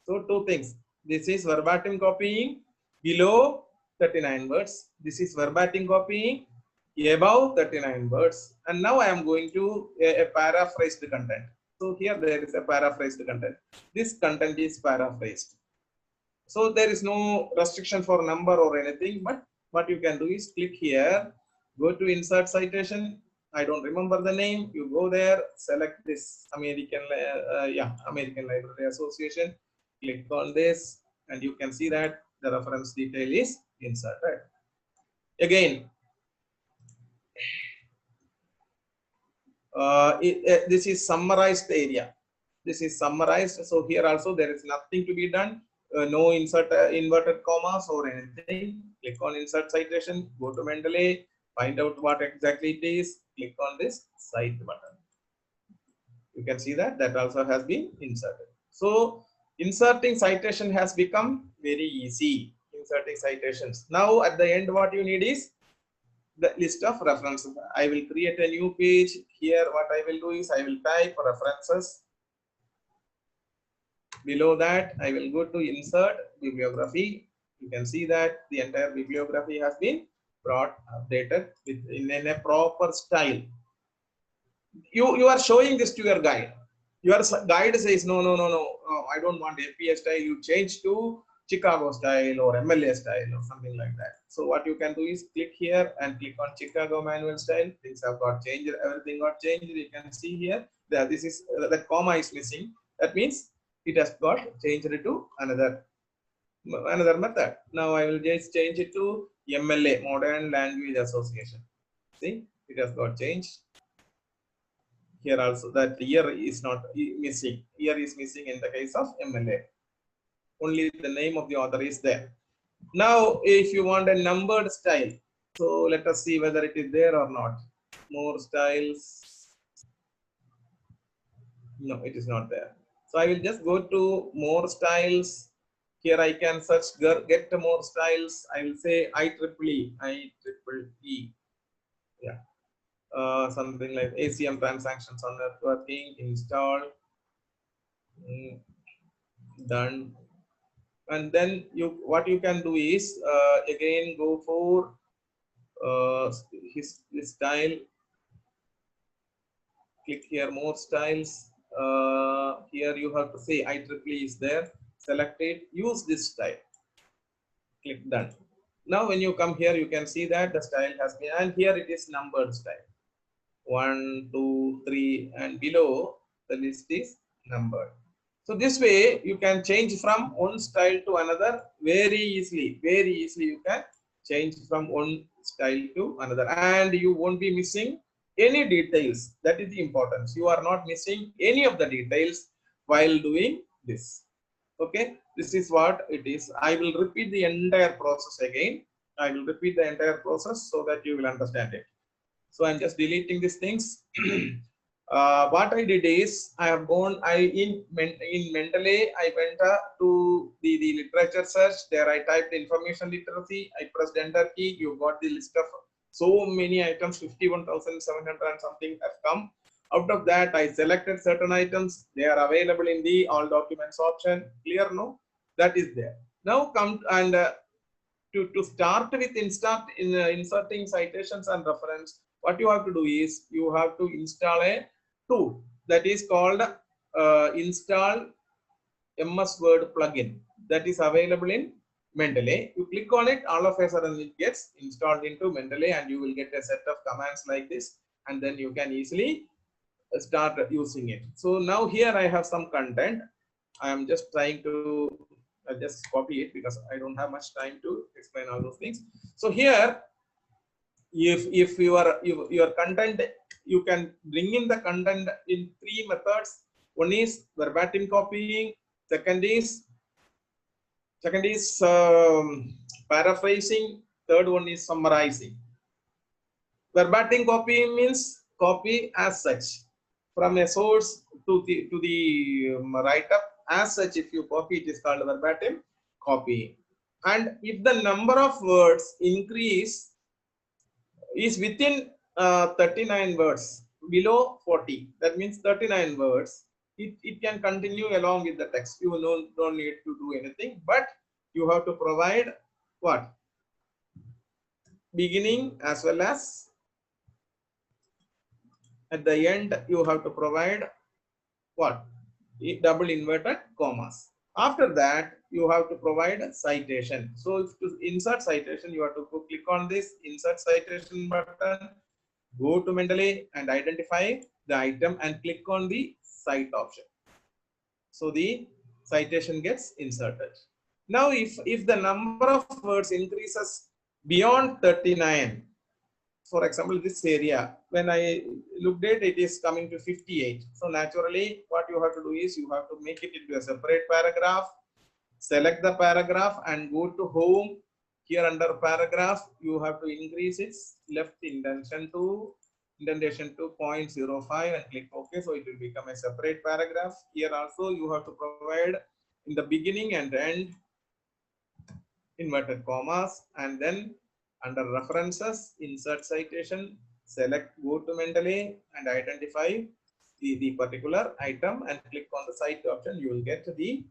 C: So 2 things. This is verbatim copying below 39 words. This is verbatim copying above 39 words. And now I am going to a paraphrased content. So here there is a paraphrased content. This content is paraphrased. So there is no restriction for number or anything, but what you can do is click here, go to insert citation. I don't remember the name. You go there, select this American Library Association. Click on this, and you can see that the reference detail is inserted. Again, this is summarized area. This is summarized. So here also there is nothing to be done. No insert inverted commas or anything. Click on insert citation. Go to Mendeley. Find out what exactly it is. Click on this cite button. You can see that also has been inserted. So inserting citation has become very easy. Inserting citations. Now at the end, what you need is the list of references. I will create a new page. Here what I will do is I will type references. Below that I will go to insert bibliography. You can see that the entire bibliography has been brought updated in a proper style. You are showing this to your guide. Your guide says no, I don't want APA style. You change to Chicago style or MLA style or something like that. So what you can do is click here and click on Chicago manual style. Things have got changed. Everything got changed. You can see here that this is that comma is missing. That means it has got changed to another method. Now I will just change it to MLA, Modern Language Association. See, it has got changed. Here also that year is not missing. Year is missing in the case of MLA. Only the name of the author is there. Now, if you want a numbered style, so let us see whether it is there or not. More styles. No, it is not there. So I will just go to more styles. Here I can search get more styles. I will say IEEE. Yeah. Something like ACM transactions on networking, install, done. And then what you can do is again go for his style. Click here, more styles. Here you have to say IEEE is there. Select it, use this style. Click done. Now when you come here, you can see that the style has been, and here it is numbered style. 1, 2, 3, and below the list is numbered. So this way you can change from one style to another very easily. Very easily you can change from one style to another, and you won't be missing any details. That is the importance. You are not missing any of the details while doing this. Okay, this is what it is. I will repeat the entire process again. I will repeat the entire process so that you will understand it. So I'm just deleting these things. What I did is I have gone. In Mendeley I went to the literature search. There I typed information literacy. I pressed enter key. You got the list of so many items. 51,700 and something have come. Out of that, I selected certain items. They are available in the all documents option. Clear? No, that is there. Now come and to start with inserting citations and reference. What you have to do is you have to install a tool that is called install MS Word plugin that is available in Mendeley. You click on it, all of a sudden it gets installed into Mendeley, and you will get a set of commands like this, and then you can easily start using it. So now here I have some content. I am just trying to just copy it because I don't have much time to explain all those things. So here, if your content, you can bring in the content in 3 methods. One is verbatim copying. Second is paraphrasing. Third one is summarizing. Verbatim copying means copy as such from a source to the write-up as such. If you copy, it is called verbatim copying. And if the number of words increase is within 39 words, below 40, that means 39 words, it can continue along with the text. You don't need to do anything, but you have to provide what? Beginning as well as at the end, you have to provide what? Double inverted commas. After that, you have to provide a citation. So if to insert citation, you have to go click on this insert citation button, go to Mendeley and identify the item and click on the cite option. So the citation gets inserted. Now, if the number of words increases beyond 39, for example, this area, when I looked at it, is coming to 58. So naturally, what you have to do is you have to make it into a separate paragraph, select the paragraph and go to home. Here under paragraph, you have to increase its left indentation to 0.05 and click OK. So it will become a separate paragraph. Here also you have to provide in the beginning and end inverted commas, and then under references, insert citation, select go to Mendeley and identify the particular item and click on the cite option. You will get the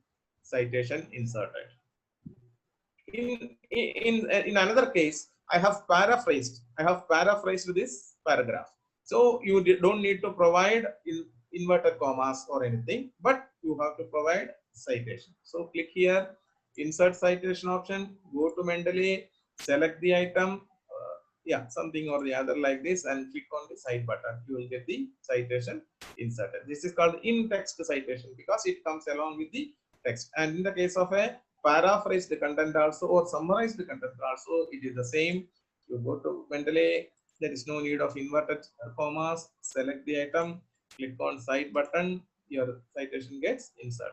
C: citation inserted. In another case, I have paraphrased this paragraph. So you don't need to provide inverted commas or anything, but you have to provide citation. So click here, insert citation option, go to Mendeley, select the item, something or the other like this, and click on the cite button. You will get the citation inserted. This is called in-text citation because it comes along with the text. And in the case of a paraphrase the content also or summarize the content also, it is the same. You go to Mendeley, there is no need of inverted commas, select the item, click on cite button, your citation gets inserted.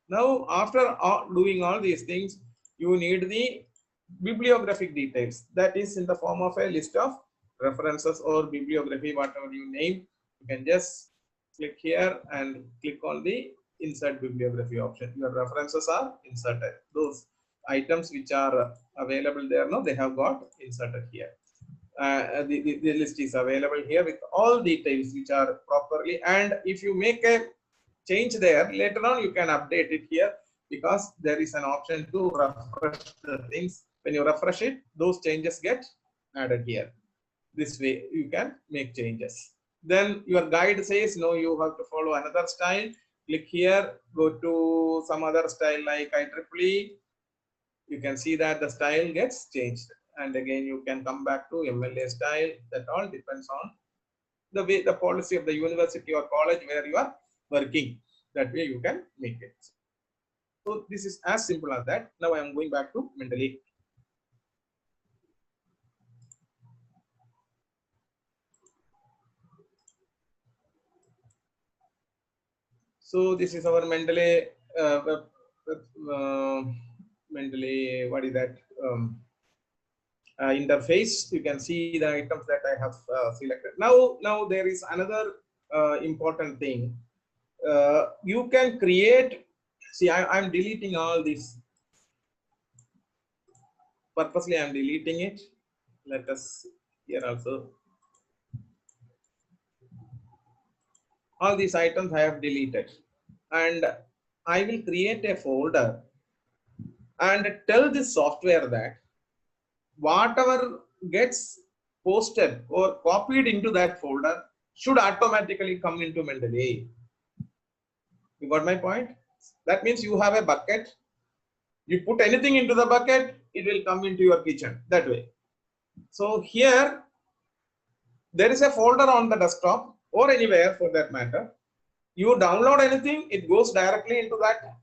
C: Now, after doing all these things, you need the bibliographic details. That is in the form of a list of references or bibliography, whatever you name. You can just click here and click on the insert bibliography option. Your references are inserted. Those items which are available there now, they have got inserted here. The list is available here with all details which are properly, and if you make a change there, later on you can update it here because there is an option to refresh the things. When you refresh it, those changes get added here. This way you can make changes. Then your guide says no, you have to follow another style. Click here, go to some other style like IEEE. You can see that the style gets changed, and again you can come back to MLA style. That all depends on the way, the policy of the university or college where you are working. That way you can make it. So this is as simple as that. Now I am going back to Mendeley. So this is our Mendeley Mendeley, what is that? Interface. You can see the items that I have selected. Now there is another important thing. You can create. See, I'm deleting all this. Purposely, I'm deleting it. Let us here also. All these items I have deleted, and I will create a folder and tell this software that whatever gets posted or copied into that folder should automatically come into Mendeley. You got my point? That means you have a bucket. You put anything into the bucket, it will come into your kitchen that way. So here, there is a folder on the desktop or anywhere for that matter. You download anything, it goes directly into that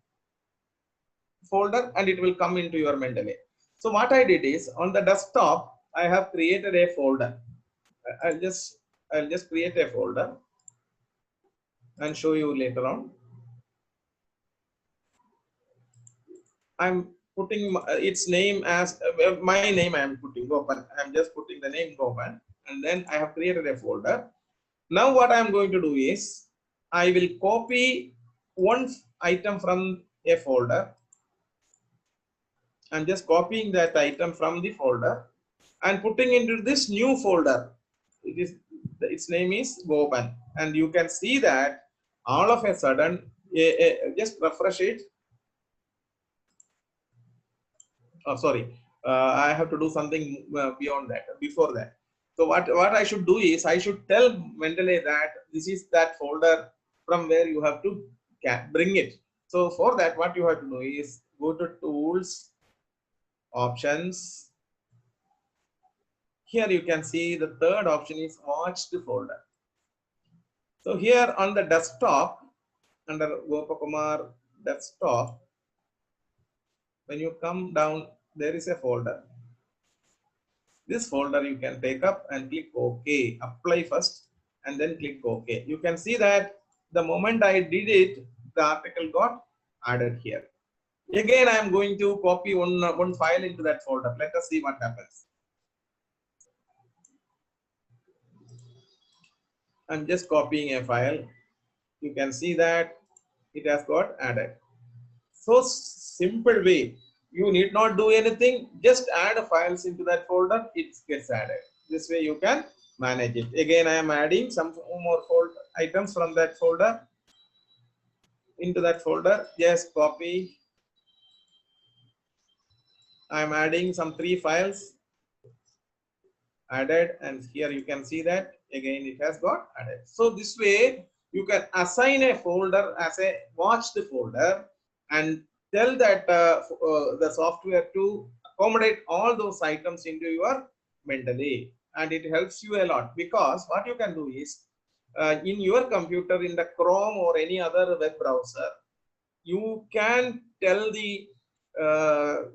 C: folder and it will come into your Mendeley. So what I did is on the desktop, I have created a folder. I'll just create a folder and show you later on. I'm putting its name as my name. I am putting Gopan. I'm just putting the name Gopan, and then I have created a folder. Now what I am going to do is I will copy one item from a folder. I'm just copying that item from the folder and putting into this new folder. Its name is Gopan, and you can see that all of a sudden, just refresh it. Oh, sorry, I have to do something beyond that, before that. So what I should do is I should tell Mendeley that this is that folder from where you have to bring it. So for that, what you have to do is go to Tools, Options. Here you can see the third option is Watched folder. So here on the desktop, under Gopakumar desktop, when you come down, there is a folder. This folder you can take up and click OK. Apply first and then click OK. You can see that the moment I did it, the article got added here. Again, I am going to copy one file into that folder. Let us see what happens. I'm just copying a file. You can see that it has got added. So simple way. You need not do anything. Just add files into that folder. It gets added. This way you can manage it. Again, I am adding some more folder items from that folder into that folder. Just copy. I am adding some 3 files added, and here you can see that again it has got added. So this way you can assign a folder as a watched folder and tell that the software to accommodate all those items into your Mendeley, and it helps you a lot, because what you can do is in your computer, in the Chrome or any other web browser, you can tell the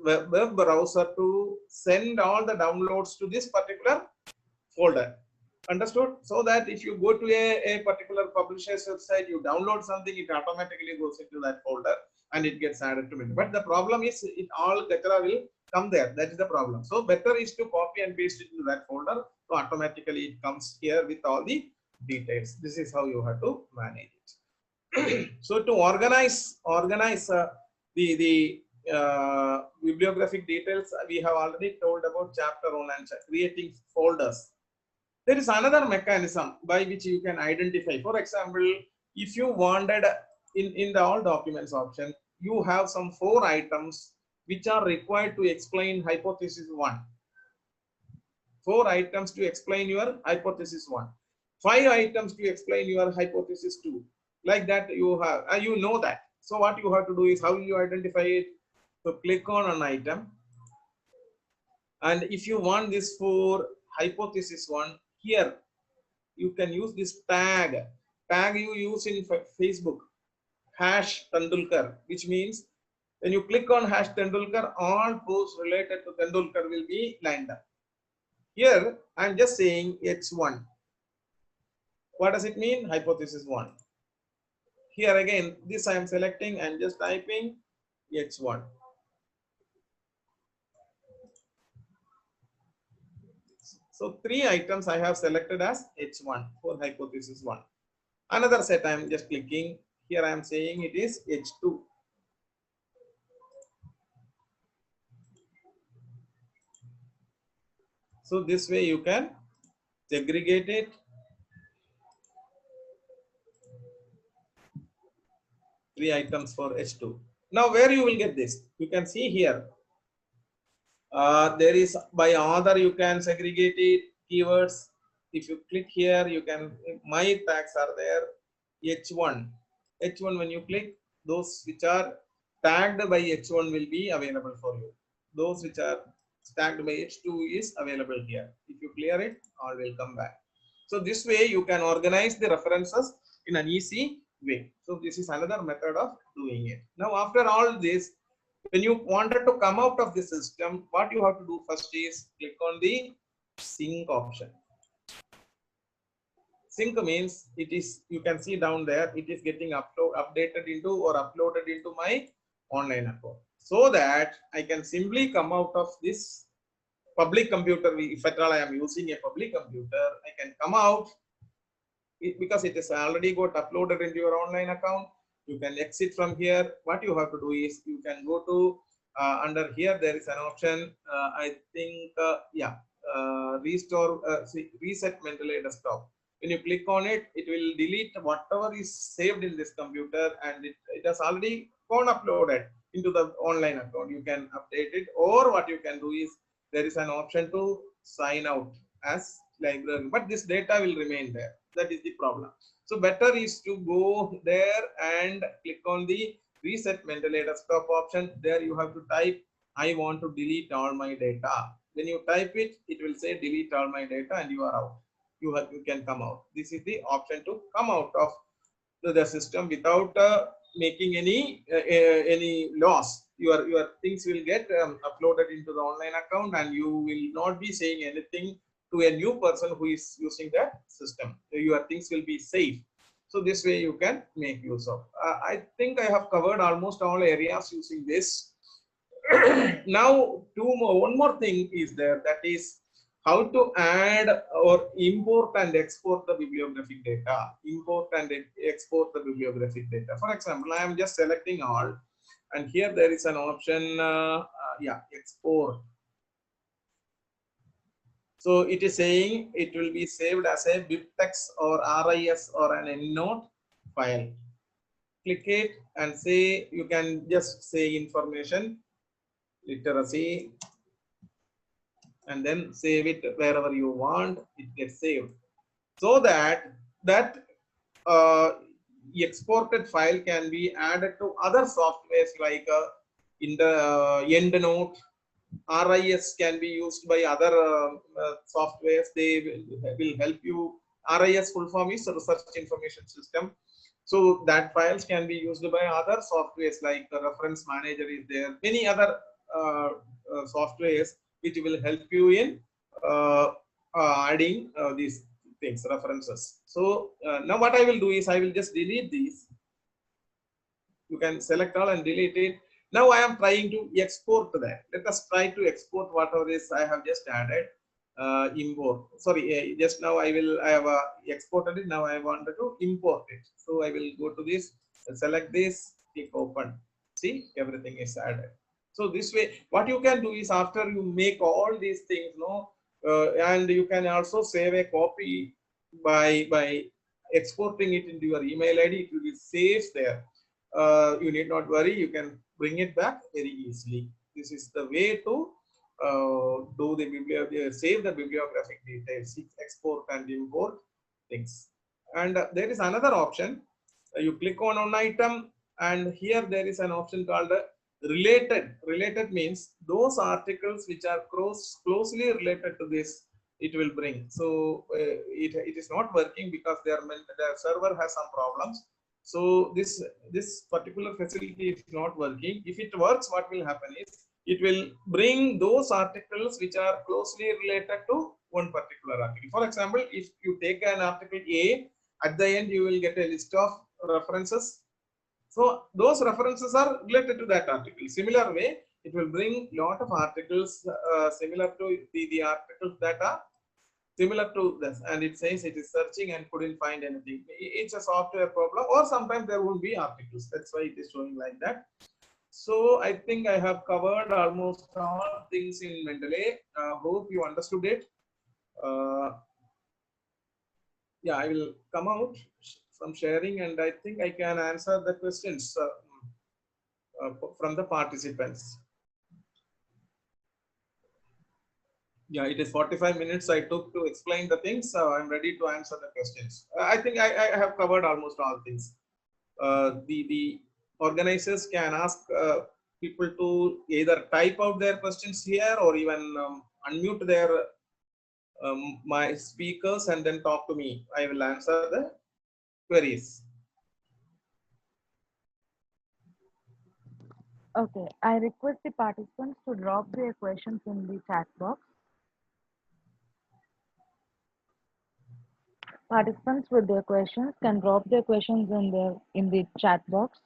C: web browser to send all the downloads to this particular folder. Understood? So that if you go to a particular publisher's website, you download something, it automatically goes into that folder and it gets added to it. But the problem is it all etc. will come there. That is the problem. So better is to copy and paste it into that folder. So automatically it comes here with all the details. This is how you have to manage it. So to organize the bibliographic details, we have already told about chapter 1 and creating folders. There is another mechanism by which you can identify. For example, if you wanted in the all documents option, you have some 4 items which are required to explain hypothesis 1. 4 items to explain your hypothesis 1. 5 items to explain your hypothesis 2. Like that you have, you know that. So what you have to do is, how will you identify it? So click on an item, and if you want this for hypothesis 1, here you can use this tag you use in Facebook, #Tendulkar, which means when you click on #Tendulkar, all posts related to Tendulkar will be lined up. Here I'm just saying H1. What does it mean? Hypothesis 1. Here again, this I am selecting and just typing H1. So 3 items I have selected as H1 for hypothesis 1. Another set I am just clicking. Here I am saying it is H2. So this way you can segregate it. 3 items for H2. Now where you will get this? You can see here. There is by author, you can segregate it, keywords. If you click here, you can, my tags are there. H1. H1, when you click, those which are tagged by H1 will be available for you. Those which are tagged by H2 is available here. If you clear it, all will come back. So this way you can organize the references in an easy way. So this is another method of doing it. Now after all this, when you wanted to come out of the system, what you have to do first is click on the sync option. Sync means it is, you can see down there, it is getting updated into or uploaded into my online account, so that I can simply come out of this public computer. If at all I am using a public computer, I can come out because it is already got uploaded into your online account. You can exit from here. What you have to do is you can go to under here, there is an option, I think, restore, reset Mendeley desktop. When you click on it, it will delete whatever is saved in this computer, and it has already gone uploaded into the online account. You can update it, or what you can do is there is an option to sign out as library, but this data will remain there. That is the problem. So better is to go there and click on the reset Mendeley desktop option. There you have to type, I want to delete all my data. When you type it, it will say delete all my data, and you are out. You can come out. This is the option to come out of the system without making any loss. your things will get uploaded into the online account, and you will not be saying anything to a new person who is using that system. Your things will be safe. So this way you can make use of. I think I have covered almost all areas using this. Now one more thing is there, that is how to add or import and export the bibliographic data. Import and export the bibliographic data. For example, I am just selecting all, and here there is an option, export. So it is saying it will be saved as a BibTeX or RIS or an EndNote file. Click it and say, you can just say information, literacy, and then save it wherever you want. It gets saved, so that exported file can be added to other softwares like in the EndNote. RIS can be used by other softwares. They will help you. RIS full form is Research Information System. So that files can be used by other softwares like Reference Manager is there. Many other softwares which will help you in adding these things, references. So now what I will do is I will just delete these. You can select all and delete it. Now I am trying to export that. Let us try to export whatever is I have just added. Import. Sorry, just now I have exported it. Now I wanted to import it. So I will go to this, select this, click open. See, everything is added. So this way, what you can do is after you make all these things, and you can also save a copy by exporting it into your email ID. It will be saved there. You need not worry. You can bring it back very easily. This is the way to do the save the bibliographic details, export and import things. And there is another option. You click on one item, and here there is an option called related. Related means those articles which are closely related to this, it will bring. So it is not working because their server has some problems. So this particular facility is not working. If it works, what will happen is it will bring those articles which are closely related to one particular article. For example, if you take an article A, at the end you will get a list of references. So those references are related to that article. Similar way, it will bring lot of articles similar to the articles that are similar to this, and it says it is searching and couldn't find anything. It's a software problem, or sometimes there won't be articles. That's why it is showing like that. So I think I have covered almost all things in Mendeley. Hope you understood it. Yeah, I will come out from sharing, and I think I can answer the questions from the participants. Yeah, it is 45 minutes I took to explain the things. So I'm ready to answer the questions. I think I have covered almost all things. The organizers can ask people to either type out their questions here or even unmute their my speakers and then talk to me. I will answer the queries.
B: Okay, I request the participants to drop their questions in the chat box. Participants with their questions can drop their questions in the chat box.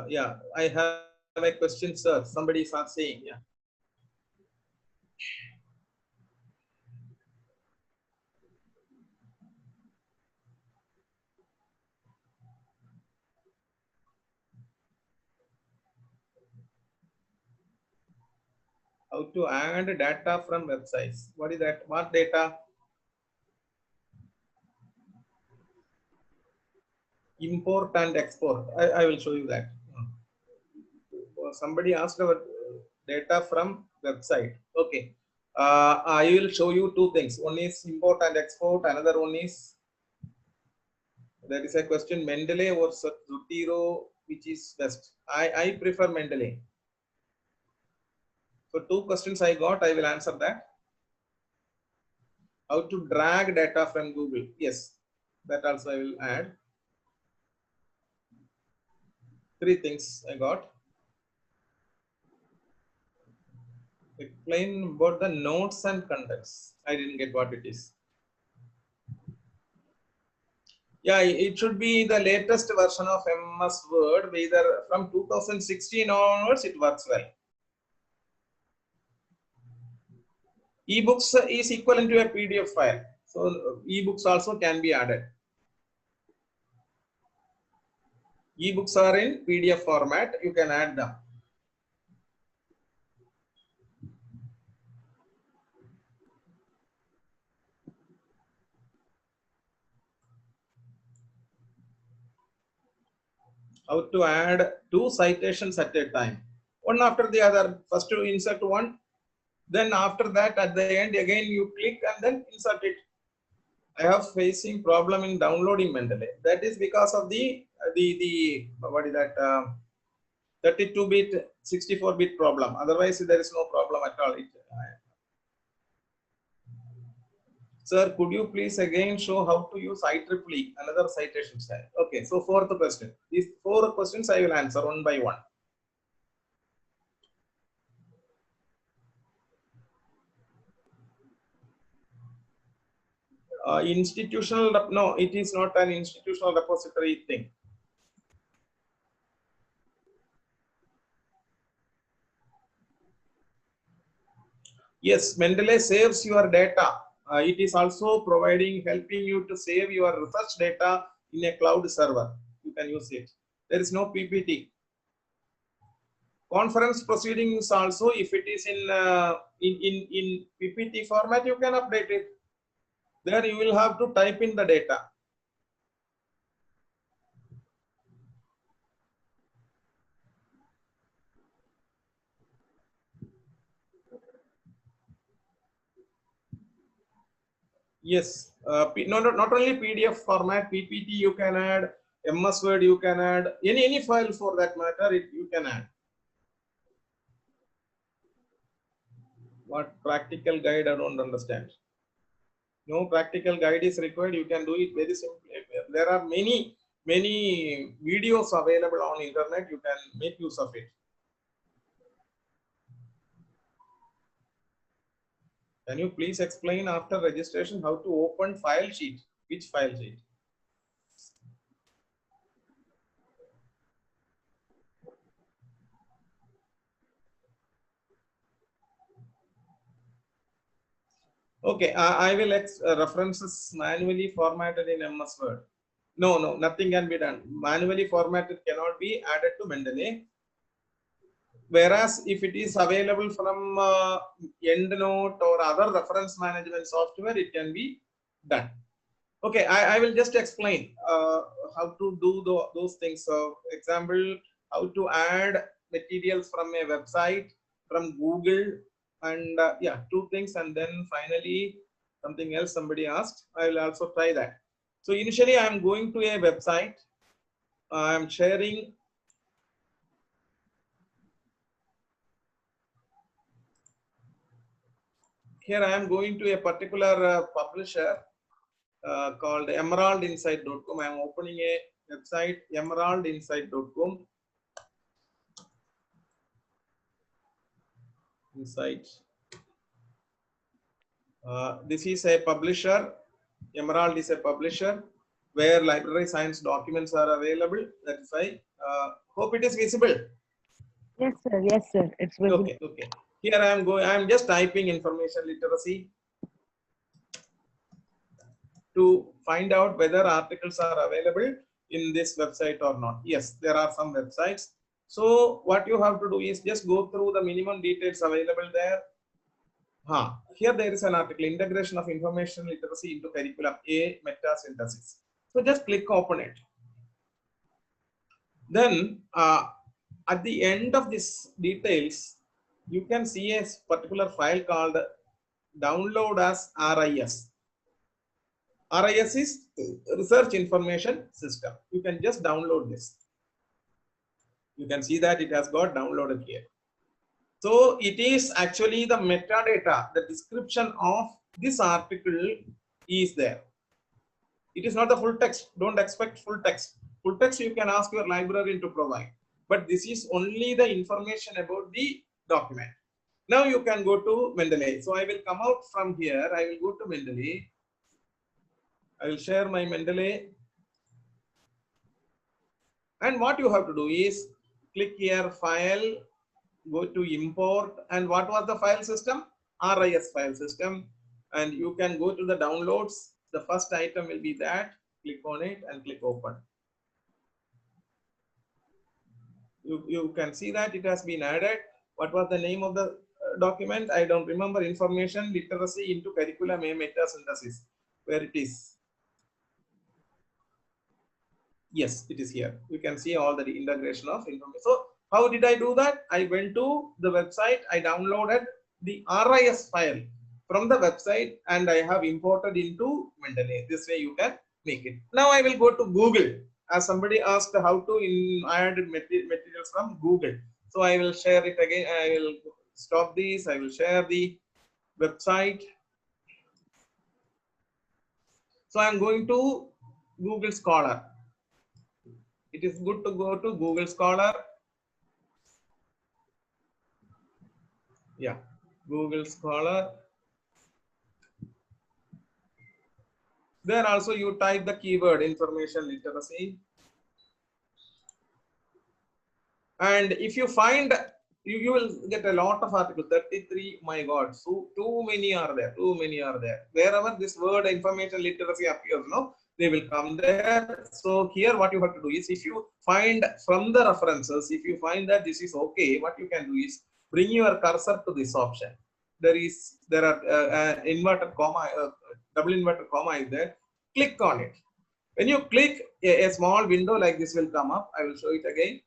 C: Yeah, I have a question, sir. Somebody is saying, yeah. How to add data from websites? What is that? What data? Import and export. I will show you that. Somebody asked about data from website. Okay. I will show you two things. One is import and export. Another one is, there is a question, Mendeley or Zotero, which is best? I prefer Mendeley. So two questions I got, I will answer that. How to drag data from Google? Yes, that also I will add. Three things I got. Explain about the notes and contents. I didn't get what it is. Yeah, it should be the latest version of MS Word, either from 2016 onwards, it works well. Ebooks is equivalent to a PDF file. So ebooks also can be added. Ebooks are in PDF format, you can add them. How to add 2 citations at a time, one after the other. First you insert one, then after that at the end again you click and then insert it. I have facing problem in downloading Mendeley. That is because of the what is that 32-bit, 64-bit problem. Otherwise there is no problem at all. Sir, could you please again show how to use IEEE, another citation style? Okay, so fourth question. These 4 questions I will answer one by one. Institutional, no, it is not an institutional repository thing. Yes, Mendeley saves your data. It is also helping you to save your research data in a cloud server. You can use it. There is no PPT. Conference proceedings also, if it is in PPT format, you can update it. There you will have to type in the data. Yes, not only PDF format, PPT you can add, MS Word you can add, any file for that matter, you can add. What practical guide? I don't understand. No practical guide is required. You can do it very simply. There are many videos available on internet. You can make use of it. Can you please explain after registration how to open file sheet? Which file sheet? Okay, I will references manually formatted in MS Word. No, nothing can be done. Manually formatted cannot be added to Mendeley. Whereas if it is available from EndNote or other reference management software, it can be done. Okay, I will just explain how to do those things. So, example, how to add materials from a website, from Google, and yeah, 2 things, and then finally something else somebody asked. I will also try that. So initially, I am going to a website. I am sharing. Here I am going to a particular publisher called emeraldinsight.com. I am opening a website, emeraldinsight.com. Insight. This is a publisher. Emerald is a publisher where library science documents are available. That's why. Hope it is visible.
B: Yes, sir. Yes, sir. It's visible.
C: Okay. Here I am going. I am just typing information literacy to find out whether articles are available in this website or not. Yes, there are some websites. So what you have to do is just go through the minimum details available there. Here there is an article, Integration of Information Literacy into Curriculum, a meta synthesis. So just click open it. Then at the end of this details, you can see a particular file called download as RIS. RIS is Research Information System. You can just download this. You can see that it has got downloaded here. So it is actually the metadata, the description of this article is there. It is not the full text. Don't expect full text. Full text you can ask your librarian to provide. But this is only the information about the document. Now you can go to Mendeley. So I will come out from here. I will go to Mendeley. I will share my Mendeley. And what you have to do is click here, file, go to import. And what was the file system? RIS file system. And you can go to the downloads. The first item will be that. Click on it and click open. You can see that it has been added. What was the name of the document? I don't remember. Information literacy into curriculum meta synthesis. Where it is? Yes, it is here. You can see all the integration of information. So how did I do that? I went to the website. I downloaded the RIS file from the website and I have imported into Mendeley. This way you can make it. Now I will go to Google. As somebody asked how to add materials from Google. So I will share it again. I will stop this. I will share the website. So I am going to Google Scholar. It is good to go to Google Scholar. Yeah, Google Scholar. There also you type the keyword information literacy. And if you find, you will get a lot of articles, 33, my God, so too many are there, Wherever this word information literacy appears, no, they will come there. So here what you have to do is, if you find from the references, if you find that this is okay, what you can do is bring your cursor to this option. There are inverted comma, double inverted comma is there. Click on it. When you click, a small window like this will come up. I will show it again.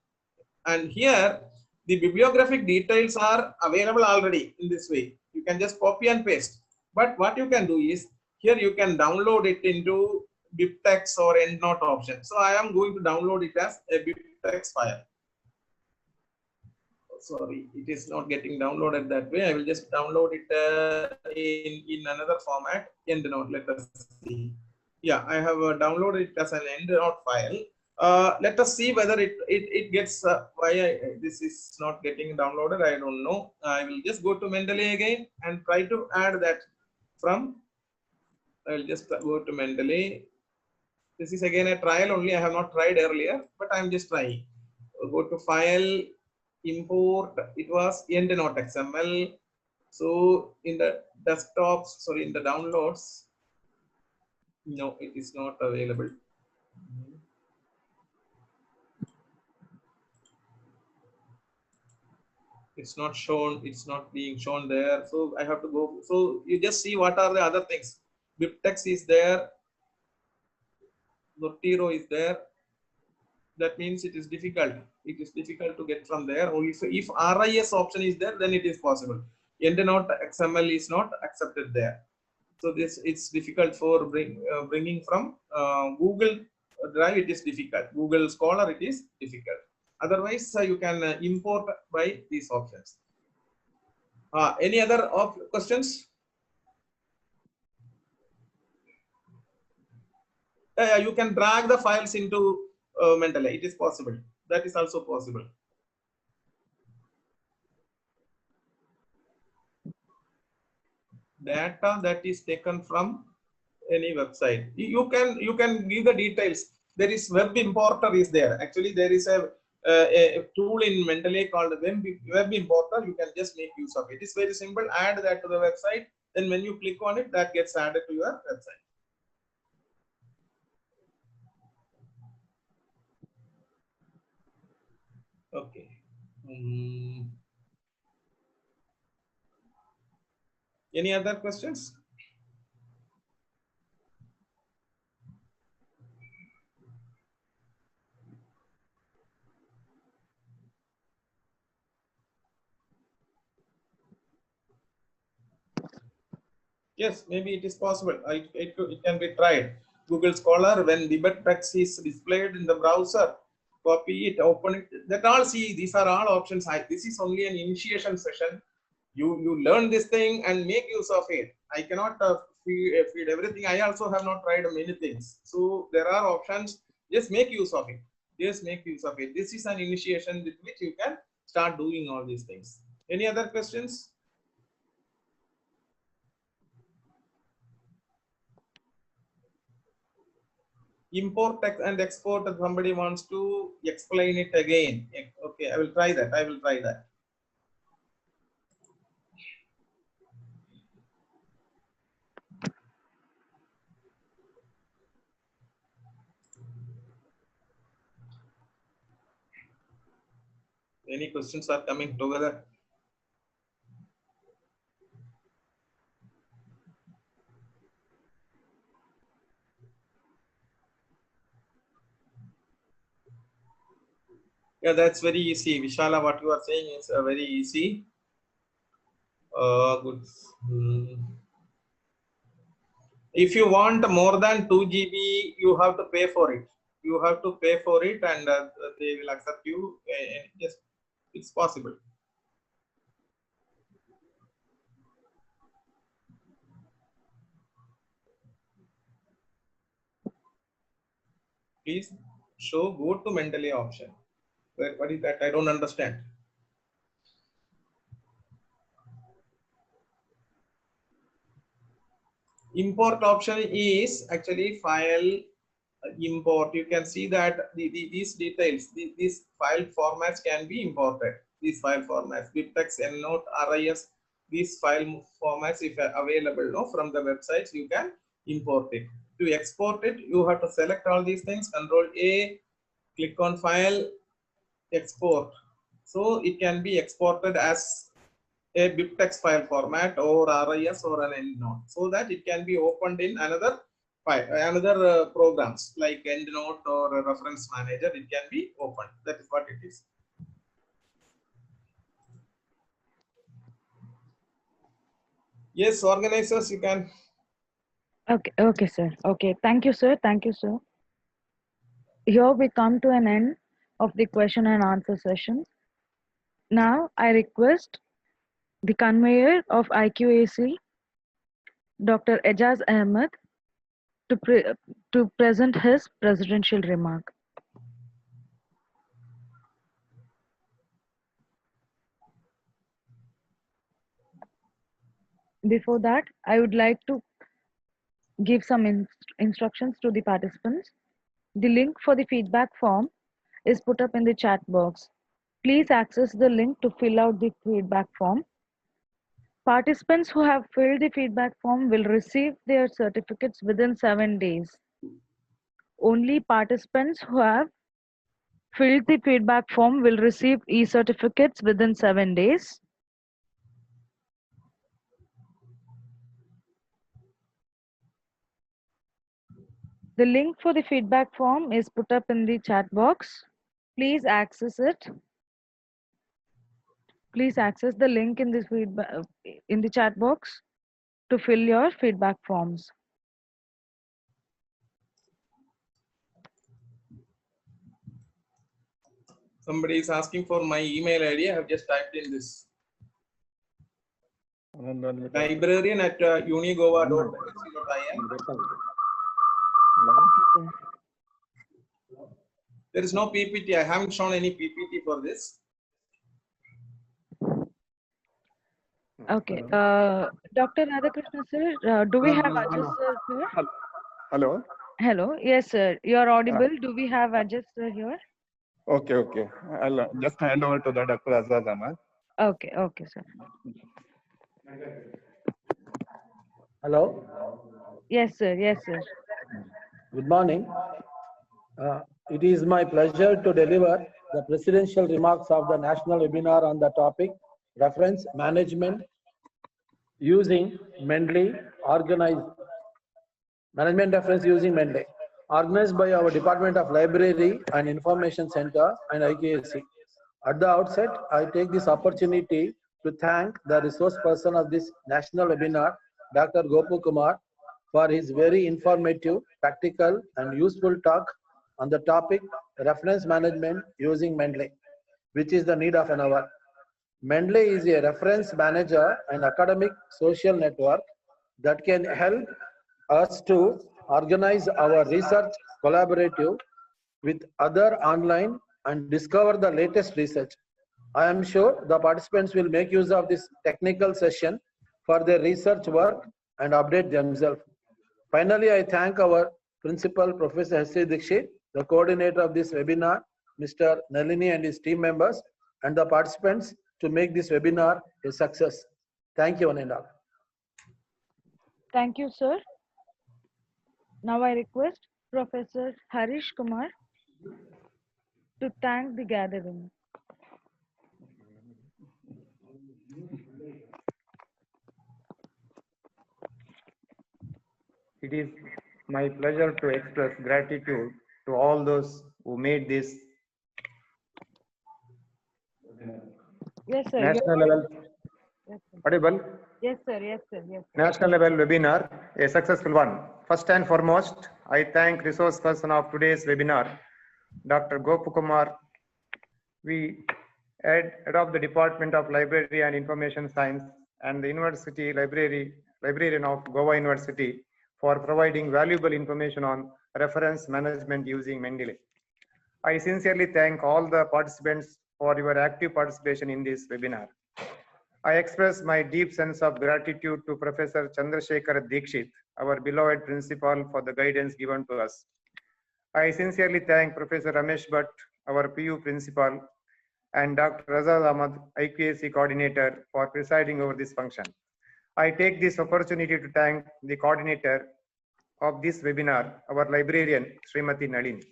C: And here the bibliographic details are available already in this way. You can just copy and paste. But what you can do is, here you can download it into BibTeX or EndNote option. So I am going to download it as a BibTeX file. Sorry, it is not getting downloaded that way. I will just download it in another format, EndNote. Let us see. Yeah, I have downloaded it as an EndNote file. Let us see whether it gets, why this is not getting downloaded. I don't know. I will just go to Mendeley again and try to add that from. I will just go to Mendeley. This is again a trial only. I have not tried earlier, but I am just trying. Go to file, import. It was EndNote XML. So in the desktops, sorry, in the downloads, no, it is not available. It's not shown, it's not being shown there. So I have to go. So you just see what are the other things. BibTeX is there. Notiro is there. That means it is difficult. It is difficult to get from there. Only if RIS option is there, then it is possible. EndNote XML is not accepted there. So this, it's difficult for bringing from Google Drive. It is difficult. Google Scholar, it is difficult. Otherwise, you can import by these options. Any other questions? You can drag the files into Mendeley. It is possible. That is also possible. Data that is taken from any website. You can give the details. There is web importer is there. Actually, there is a tool in Mendeley called web importer. You can just make use of it. It's very simple. Add that to the website. Then when you click on it, that gets added to your website. Okay. Any other questions? Yes, maybe it is possible. It can be tried. Google Scholar, when BibTeX is displayed in the browser, copy it, open it. That all, see, these are all options. This is only an initiation session. You learn this thing and make use of it. I cannot feed everything. I also have not tried many things. So there are options. Just make use of it. Just make use of it. This is an initiation with which you can start doing all these things. Any other questions? import text and export, if somebody wants to explain it again. Okay, I will try that. I will try that. Any questions are coming together? Yeah, that's very easy. Vishala, what you are saying is very easy. Good. If you want more than 2 GB, you have to pay for it. You have to pay for it, and they will accept you. Yes, it's possible. Please show go to Mendeley option. What is that? I don't understand. Import option is actually file import. You can see that these details, these file formats can be imported. These file formats, BibTeX, EndNote, RIS, these file formats, if available from the websites, you can import it. To export it, you have to select all these things, Control A, click on File, Export. So it can be exported as a BibTeX file format or RIS or an EndNote, so that it can be opened in another programs like EndNote or a reference manager. It can be opened. That is what it is. Yes, organizers, you can.
B: Okay, sir. Okay, thank you, sir. Thank you, sir. Here we come to an end of the question and answer session. Now I request the conveyor of IQAC, Dr. Ejaz Ahmed, to present his presidential remark. Before that, I would like to give some instructions to the participants. The link for the feedback form is put up in the chat box. Please access the link to fill out the feedback form. Participants who have filled the feedback form will receive their certificates within 7 days. Only participants who have filled the feedback form will receive e-certificates within 7 days. The link for the feedback form is put up in the chat box. Please access it. Please access the link in the chat box to fill your feedback forms.
C: Somebody is asking for my email ID. I have just typed in this. Librarian at unigova.ac.in. There is no PPT. I haven't shown any PPT for this.
B: Okay. Dr. Radhakrishna sir, do we have Ajay sir here?
D: Hello.
B: Hello. Yes, sir. You are audible. Do we have Ajay sir here?
D: Okay. I'll just hand over to the Dr. Ejaz Ahmed.
B: Okay, sir.
E: Hello.
B: Yes, sir.
E: Good morning. It is my pleasure to deliver the presidential remarks of the national webinar on the topic reference management using Mendeley, management reference using Mendeley, organized by our Department of Library and Information Center and IQAC. At the outset, I take this opportunity to thank the resource person of this national webinar, Dr. GOPAKUMAR, for his very informative, practical, and useful talk on the topic reference management using Mendeley, which is the need of an hour. Mendeley is a reference manager and academic social network that can help us to organize our research collaborative with other online and discover the latest research. I am sure the participants will make use of this technical session for their research work and update themselves. Finally, I thank our Principal Professor S.C. Dikshit, the coordinator of this webinar, Mr. Nalini and his team members, and the participants to make this webinar a success. Thank you, one and all.
B: Thank you, sir. Now I request Professor Harish Kumar to thank the gathering.
F: It is my pleasure to express gratitude to all those who made this
B: Yes, sir.
F: national level
B: Yes, sir.
F: audible
B: Yes, sir. Yes, sir. Yes, sir.
F: national level webinar a successful one. First and foremost, I thank resource person of today's webinar, Dr. Gopakumar. We head of the Department of Library and Information Science and the University Librarian of Goa University for providing valuable information on reference management using Mendeley. I sincerely thank all the participants for your active participation in this webinar. I express my deep sense of gratitude to Professor Chandrasekhar Dikshit, our beloved principal, for the guidance given to us. I sincerely thank Professor Ramesh Bhatt, our PU principal, and Dr. Razak Ahmad, IQAC coordinator, for presiding over this function. I take this opportunity to thank the coordinator of this webinar, our librarian, Srimati Nalini.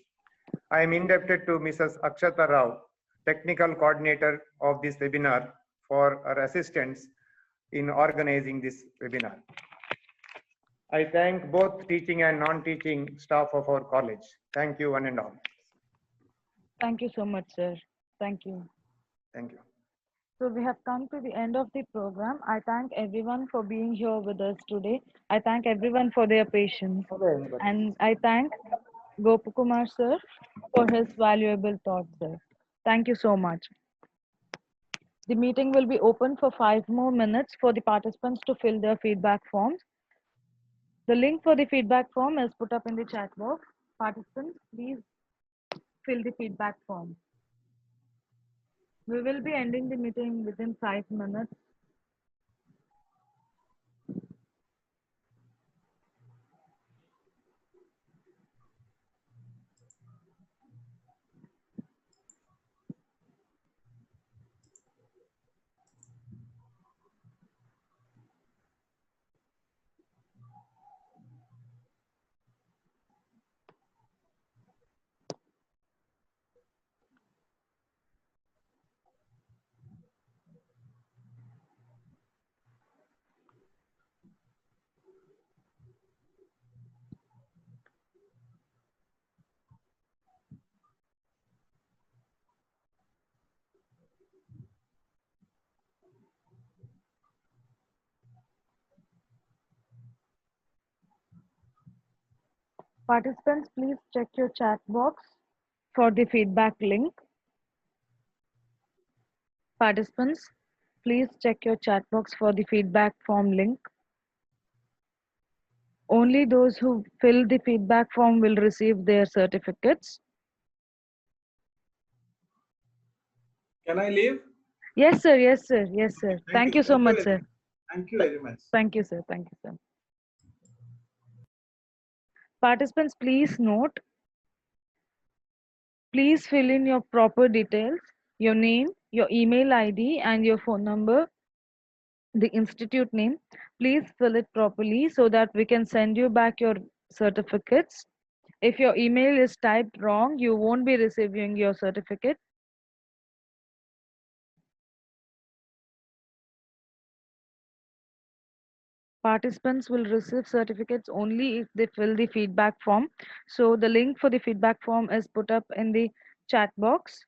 F: I am indebted to Mrs. Akshata Rao, technical coordinator of this webinar, for her assistance in organizing this webinar. I thank both teaching and non-teaching staff of our college. Thank you, one and all.
B: Thank you so much, sir. Thank you.
F: Thank you.
B: So we have come to the end of the program. I thank everyone for being here with us today. I thank everyone for their patience. And I thank Gopakumar sir for his valuable thoughts, sir. Thank you so much. The meeting will be open for 5 more minutes for the participants to fill their feedback forms. The link for the feedback form is put up in the chat box. Participants, please fill the feedback form. We will be ending the meeting within 5 minutes. Participants, please check your chat box for the feedback link. Participants, please check your chat box for the feedback form link. Only those who fill the feedback form will receive their certificates.
C: Can I leave?
B: Yes, sir. Yes, sir. Yes, sir. Thank you so much, sir.
C: Thank you very much.
B: Thank you, sir. Thank you, sir. Participants, please note, please fill in your proper details, your name, your email ID, and your phone number, the institute name. Please fill it properly so that we can send you back your certificates. If your email is typed wrong, you won't be receiving your certificate. Participants will receive certificates only if they fill the feedback form. So the link for the feedback form is put up in the chat box.